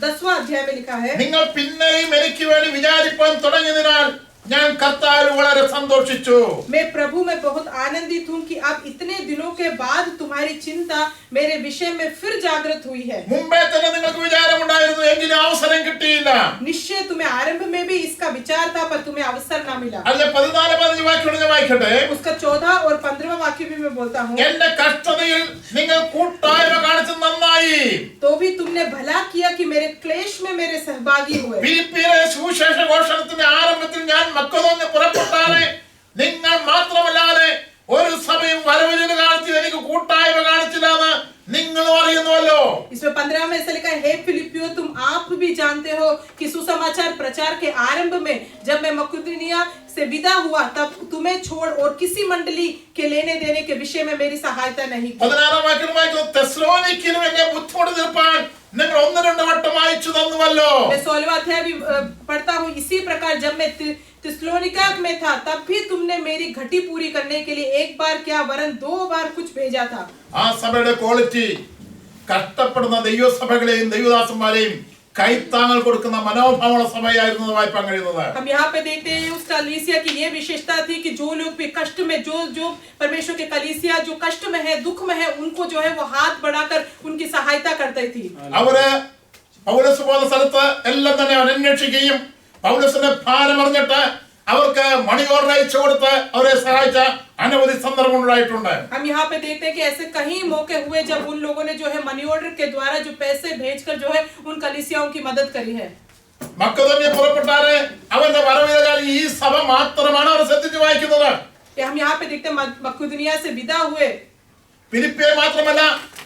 10वां अध्याय में लिखा है, നിങ്ങൾ പിന്നെയും എനിക്ക് വേണ്ടി വിചാരിപ്പാൻ തുടങ്ങിയതിനാൽ ഞാൻ കർത്താവിൽ വളരെ സന്തോഷിച്ചു. मैं प्रभु में बहुत आनंदित हूँ कि अब इतने दिनों के बाद तुम्हारी चिंता मेरे विषय में फिर जागृत हुई है। മുമ്പേ തന്നെ നിങ്ങൾക്ക് വിചാരമുണ്ടായിരുന്നു, എങ്കിലും അവസരം കിട്ടിയില്ല. निश्चय तुम्हें आरंभ में भी इसका विचार था पर तुम्हें अवसर न मिला। അതിലെ 14-15 വാക്യം ഞാൻ വായിക്കട്ടെ. उसका 14 और 15वां वाक्य भी मैं बोलता हूँ, എന്റെ കഷ്ടതയിൽ നിങ്ങൾ കൂട്ടായ്മ കാണിച്ചത് നന്നായി. तो भी तुमने भला किया कि मेरे क्लेश में मेरे सहभागी हुए। ഫിലിപ്പിയിലെ സുവിശേഷ ഘോഷണത്തിന്റെ ആരംഭത്തിൽ ഞാൻ മക്കതോന്യ പുറപ്പെട്ടാണ് നിങ്ങൾ മാത്രമല്ലാതെ ഒരു സഭയും വരവിന് കാണിച്ചില്ല, എനിക്ക് കൂട്ടായ്മ കാണിച്ചില്ല എന്ന് നിങ്ങൾ അറിയുന്നുവല്ലോ. इसमें 15 में ऐसा लिखा है, हे फिलिपियो तुम आप भी जानते हो कि सुसमाचार प्रचार के आरंभ में जब मैं मकिदुनिया से विदा हुआ तब तुम्हें छोड़ और किसी मंडली के लेने देने के विषय में मेरी सहायता नहीं की। 16-ാം വാക്യം വായിക്കുന്നു, തെസ്സലോനിക്കയിലും എന്നെ ബുദ്ധിമുട്ട് തീർപ്പാൻ നിങ്ങൾ 1-2 വട്ടം അയച്ചു തന്നുവല്ലോ. मैं 16वां अध्याय भी पढ़ता हूँ, इसी प्रकार जब मैं थिस्सलुनीका में था तब भी तुमने मेरी घटी पूरी करने के लिए एक बार क्या वरन 2 बार कुछ भेजा था। ആ സഭയുടെ ക്വാളിറ്റി കഷ്ടപ്പെടുന്ന ദൈവസഭകളെയും ദൈവദാസന്മാരെയും കൈത്താങ്ങൽ കൊടുക്കുന്ന മനോഭാവമുള്ള സഭയായിരുന്നു വായിപ്പാൻ കഴിയുന്നത്. हम यहाँ पे देखते हैं उस कलीसिया की ये विशेषता थी कि जो लोग भी कष्ट में जो परमेश्वर के कलीसिया जो कष्ट में है दुख में है उनको जो है वो हाथ बढ़ाकर उनकी सहायता करती थी। അവര് പൗലോസ് പോകുന്ന സ്ഥലത്ത് എല്ലാം തന്നെ അവർ അന്വേഷിക്കുകയും പൗലോസിന്റെ ഭാരം അറിഞ്ഞിട്ട് അവർക്ക് മണി ഓർഡർ അയച്ചു കൊടുത്ത് അവരെ സഹായിച്ച അനവധി സന്ദർഭങ്ങളുണ്ടായിട്ടുണ്ട്. हम यहाँ पे देखते हैं कि ऐसे कई मौके हुए जब उन लोगों ने जो है मनी ऑर्डर के द्वारा जो पैसे भेजकर जो है उन कलीसियाओं की मदद करी है. മക്കതോന്യ പുറപ്പെട്ടാല് അവന്റെ വരവേകാലം ഈ സഭ മാത്രമാണ് അവർ ശ്രദ്ധിച്ചു വായിക്കുന്നത്. हम यहाँ पे देखते हैं मक्केदोनिया से विदा हुए. ഫിലിപ്പിയെ മാത്രമല്ല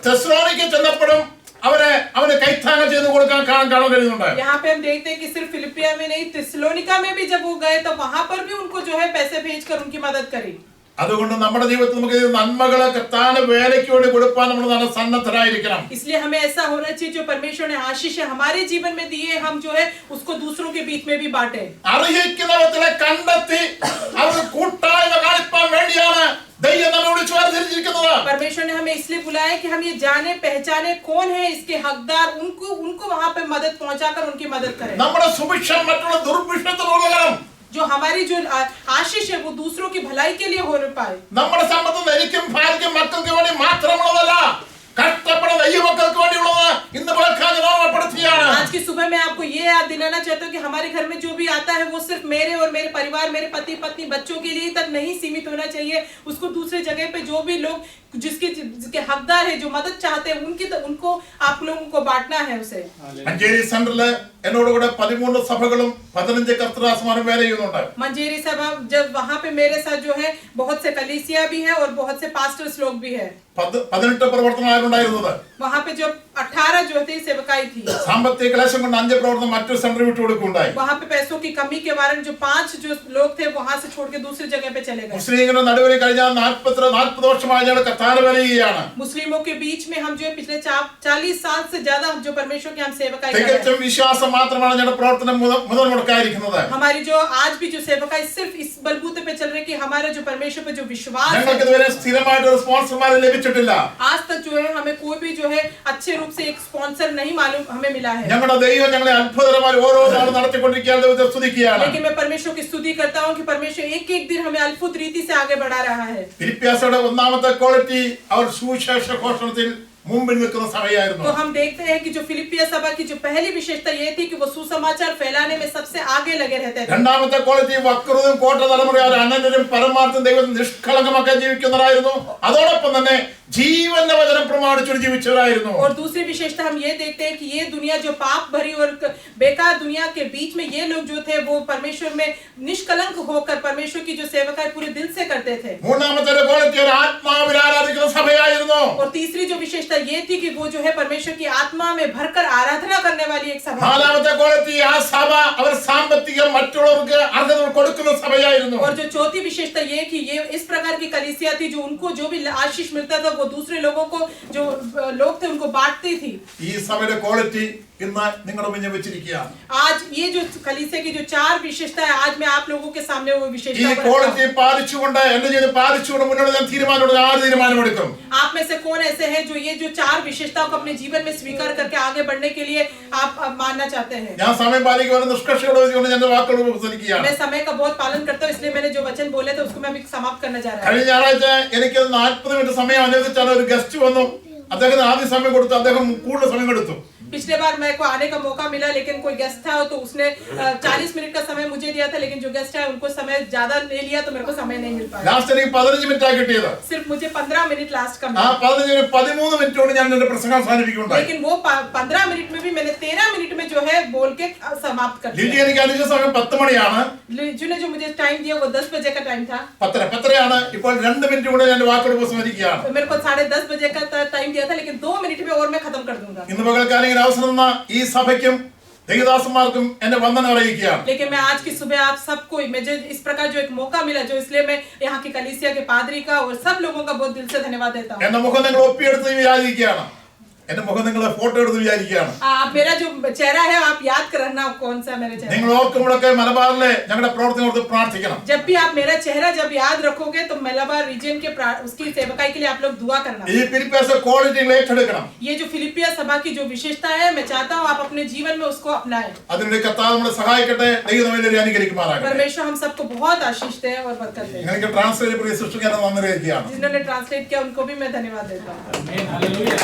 തെസ്സലോനിക്ക ചെന്നപ്പോഴും അവന് കൈത്താങ്ങൽ ചെയ്തു കൊടുക്കാൻ കാണാൻ കഴിയുന്നുണ്ട്. यहाँ पे हम देखते हैं कि सिर्फ फिलिपिया में नहीं थिस्सलुनीका में भी जब वो गए तो वहां पर भी उनको जो है पैसे भेजकर उनकी मदद करी. അതുകൊണ്ട് നമ്മുടെ ജീവിതത്തിൽ നമുക്ക് നന്മകളെ കർത്താവിന്റെ വേലയ്ക്ക് വേണ്ടി കൊടുക്കാൻ നമ്മൾ നല്ല സന്നദ്ധരായിരിക്കണം. इसलिए हमें ऐसा होना चाहिए जो परमेश्वर ने आशीष हमारे जीवन में दिए हम जो है उसको दूसरों के बीच में भी बांटे. അർഹിക്കുന്നവരെ കണ്ടെത്തി അവർ കൂട്ടായ്മ കാണിക്കാൻ വേണ്ടിയാണ് ദൈവം നമ്മോട് ചോദിച്ചിരിക്കുന്നത്. परमेश्वर ने हमें इसलिए बुलाया कि हम ये जाने पहचाने कौन है इसके हकदार उनको वहां पे मदद पहुंचाकर उनकी मदद करें. നമ്മുടെ സുഭിക്ഷം മറ്റുള്ള ദുർഭിക്ഷത്തിനുള്ളതാണ്. जो हमारी जो आशीष है वो दूसरों की भलाई के लिए हो पाए. നമ്മുടെ സമ്പത്ത് എനിക്കും ഭാര്യയ്ക്കും മക്കൾക്ക് വേണ്ടി മാത്രമുള്ളതല്ല, കഷ്ടപ്പെടുന്ന ദൈവമക്കൾക്ക് വേണ്ടിയുള്ളത് ഇന്ന് പകൽക്കാലം ഓർമ്മപ്പെടുത്തുകയാണ്. आज की सुबह मैं आपको ये याद दिलाना चाहता हूँ कि हमारे घर में जो भी आता है वो सिर्फ मेरे और मेरे परिवार, मेरे पति पत्नी, बच्चों के लिए तक नहीं सीमित होना चाहिए. उसको दूसरे जगह पे जो भी लोग जिसके हकदार है जो मदद चाहते हैं उनको आप लोगों को बांटना है उसे. മഞ്ചേരി സെന്ററില് എന്നോടുകൂടെ 13 സഭകളും 15 കർത്തൃദാസന്മാരും വേല ചെയ്യുന്നുണ്ട്. मंजेरी सभा जब वहाँ पे मेरे साथ जो है बहुत से कलीसिया भी है और बहुत से पास्टर्स लोग भी है. 18 പ്രവർത്തനമായിരുന്നത്. वहाँ पे जो 18 जो थी सेवकाई थी. സാമ്പത്തിക ക്ലേശം കൊണ്ട് 5 പ്രവർത്തനം മറ്റൊരു സെന്റർ വിട്ടു കൊടുക്കുകയുണ്ടായി. वहाँ पे पैसों की कमी के कारण जो 5 जो लोग थे वहाँ से छोड़ के दूसरी जगह पे चले गए. മുസ്ലിങ്ങളുടെ നടുവിൽ കഴിഞ്ഞ 40 വർഷമായി ഞങ്ങൾ കർത്താവിനെ വേല ചെയ്യുകയാണ്. मुस्लिमों के बीच में हम जो है पिछले 40 साल से ज्यादा जो परमेश्वर के हम सेवकाई कर रहे हैं. തികച്ചും വിശ്വാസം മാത്രമാണ് ഞങ്ങളുടെ പ്രവർത്തനം മുതൽ മുടക്കായിരിക്കുന്നത്. हमारी जो आज भी जो सेवकाई सिर्फ इस बलबूते पे चल रही है कि हमारा जो परमेश्वर पे जो विश्वास है. ഞങ്ങൾക്ക് ഇതുവരെ സ്ഥിരമായിട്ട് ഒരു സ്പോൺസർമാരെ ലഭിച്ചിട്ടില്ല. आज तक जो है हमें कोई भी जो है अच्छे रूप से एक स्पॉन्सर नहीं मालूम हमें मिला है. ഞങ്ങളുടെ ദൈവം ഞങ്ങളെ അത്ഭുതകരമായി ഓരോ നാളും നടത്തിക്കൊണ്ടിരിക്കുകയാണ്. ദൈവത്തെ സ്തുതിക്കുകയാണ്. लेकिन मैं परमेश्वर की स्तुति करता हूँ कि परमेश्वर एक एक दिन हमें अद्भुत रीति से आगे बढ़ा रहा है. ഫിലിപ്പിയാസയുടെ ഒന്നാമത്തെ ക്വാളിറ്റി അവർ സുവിശേഷ ഘോഷണത്തിൽ मुंबई में कितना समय आया तो हम देखते हैं कि जो फिलिपिया सभा की जो पहली विशेषता ये थी कि वो सुसमाचार फैलाने में सबसे आगे लगे रहते थे. രണ്ടാമത്തെ ക്വാളിറ്റി വക്രതയും കോട്ട തലമുറയും അനന്യരും പരമാർത്ഥം ദൈവം നിഷ്കളങ്കമാക്കി ജീവിക്കുന്നവരായിരുന്നു. അതോടൊപ്പം തന്നെ ജീവന്റെ വചനം പ്രമാണിച്ചു ജീവിച്ചവരായിരുന്നു. और दूसरी विशेषता हम ये देखते हैं कि ये दुनिया जो पाप भरी और बेकार दुनिया के बीच में ये लोग जो थे वो परमेश्वर में निष्कलंक होकर परमेश्वर की जो सेवकाई पूरे दिल से करते थे. മൂന്നാമത്തെ ക്വാളിറ്റി ഒരു ആത്മാവിൽ ആരാധിക്കുന്ന സഭയായിരുന്നു. और तीसरी जो विशेषता ये थी कि वो जो है परमेश्वर की आत्मा में भरकर आराधना करने वाली एक सभा. നാലാമത്തെ ക്വാളിറ്റി ആ സഭ അവർ സാമ്പത്തികം മറ്റുള്ളവർക്ക് അർഹത കൊടുക്കുന്ന സഭയായിരുന്നു. और जो चौथी विशेषता ये कि ये इस प्रकार की कलीसिया थी जो उनको जो भी आशीष मिलता था वो दूसरे लोगों को जो लोग थे उनको बांटती थी. ഈ സഭയുടെ ക്വാളിറ്റി ഇന്ന് നിങ്ങളുടെ മുന്നിൽ വെച്ചിരിക്കുകയാണ്. आज ये जो कलीसिया की जो 4 विशेषता है आज मैं आप लोगों के सामने वो ഈ विशेषता ക്വാളിറ്റി പാലിച്ചുകൊണ്ട് എന്റെ ജീവിതം പാലിച്ചുകൊണ്ട് മുന്നോട്ട് ഞാൻ തീരുമാനമെടുക്കും. आप में से कौन ऐसे हैं जो ये जो 4 विशेषताओं को अपने जीवन में स्वीकार करके आगे बढ़ने के लिए आप मानना चाहते हैं. ഞാൻ സമയം പാലിക്കുവാൻ നിഷ്കർഷയോടെ വെച്ചുകൊണ്ട് ഞാൻ വാക്കുകൾ ഉപസരിക്കുകയാണ്. मैं समय का बहुत पालन करता हूँ इसलिए मैंने जो वचन बोले थे उसको मैं अभी समाप्त करने जा रहा हूँ. കഴിഞ്ഞ ഞായറാഴ്ച എനിക്ക് 40 മിനിറ്റ് സമയം അനുവദിച്ചാണ് ഒരു ഗസ്റ്റ് വന്നു. അദ്ദേഹത്തിന് ആദ്യം സമയം കൊടുത്തു. അദ്ദേഹം കൂടുതൽ സമയം കൊടുത്തു. पिछले बार मेरे को आने का मौका मिला लेकिन कोई गेस्ट था तो उसने 40 मिनट का समय मुझे दिया था लेकिन जो गेस्ट है उनको समय ज्यादा ले लिया तो मेरे को समय नहीं मिल पाया. ലാസ്റ്റ് എനിക്ക് 15 മിനിറ്റാണ് കിട്ടിയത്. सिर्फ मुझे 15 मिनट लास्ट का ആ मिला. 13 മിനിറ്റ് കൊണ്ട് ഞാൻ എന്റെ പ്രസംഗം അവസാനിപ്പിക്കുകയുണ്ടായി. लेकिन वो 15 मिनट में भी मैंने 13 मिनट में जो है बोल के समाप्त कर ലിജി दिया. എനിക്ക് അനുവദിച്ച സമയം 10 മണിയാണ്. जिन्होंने जो मुझे टाइम दिया वो 10 बजे का टाइम था. 10:30 ഇപ്പോൾ 2 മിനിറ്റ് കൂടെ ഞാൻ വാക്കുകൾ ഉപസംഹരിക്കുകയാണ്. तो मेरे को 10:30 बजे का टाइम दिया था लेकिन 2 मिनट में और मैं खत्म कर दूंगा. ഇന്ന് പകൽക്കാലം ഇങ്ങനെ അവസരം തന്ന ഈ സഭയ്ക്കും ദൈവദാസന്മാർക്കും എന്റെ വന്ദനം അറിയിക്കുകയാണ്. लेकिन मैं आज की सुबह आप सबको मैं जो इस प्रकार जो एक मौका मिला जो इसलिए मैं यहाँ की कलीसिया के पादरी का और सब लोगों का बहुत दिल से धन्यवाद देता हूँ. എന്റെ മുഖം നിങ്ങൾ ഒപ്പിയെടുത്ത് വിചാരിക്കുകയാണ്. എന്റെ മുഖം നിങ്ങൾ ഫോട്ടോ എടുത്ത് വിചാരിക്കുകയാണ്. आप मेरा जो चेहरा है आप याद करना कौन सा मेरा चेहरा. നിങ്ങൾ ഓർക്കുമ്പോഴൊക്കെ മലബാറിലെ ഞങ്ങളുടെ പ്രവർത്തനം ഓർത്ത് പ്രാർത്ഥിക്കണം. जब भी आप मेरा चेहरा जब याद रखोगे तो मलाबार रीजन के उसकी सेवकाई के लिए आप लोग दुआ करना. ഈ ഫിലിപ്പിയാസ് ക്വാളിറ്റി ഏറ്റെടുക്കണം. ये जो फिलिपिया सभा की जो विशेषता है मैं चाहता हूँ आप अपने जीवन में उसको अपनाएं. അതിനുവേണ്ടി കർത്താവ് നമ്മളെ സഹായിക്കട്ടെ. ദൈവം നമ്മെ അനുഗ്രഹിക്കുമാറാകട്ടെ. परमेश्वर हम सबको बहुत आशीष दे और बरकत दे. എനിക്ക് ട്രാൻസ്ലേറ്റ് സൃഷ്ടിക്കാൻ നന്ദി അറിയിക്കുകയാണ്. जिन्होंने ट्रांसलेट किया उनको भी मैं धन्यवाद देता हूँ. हालेलुया.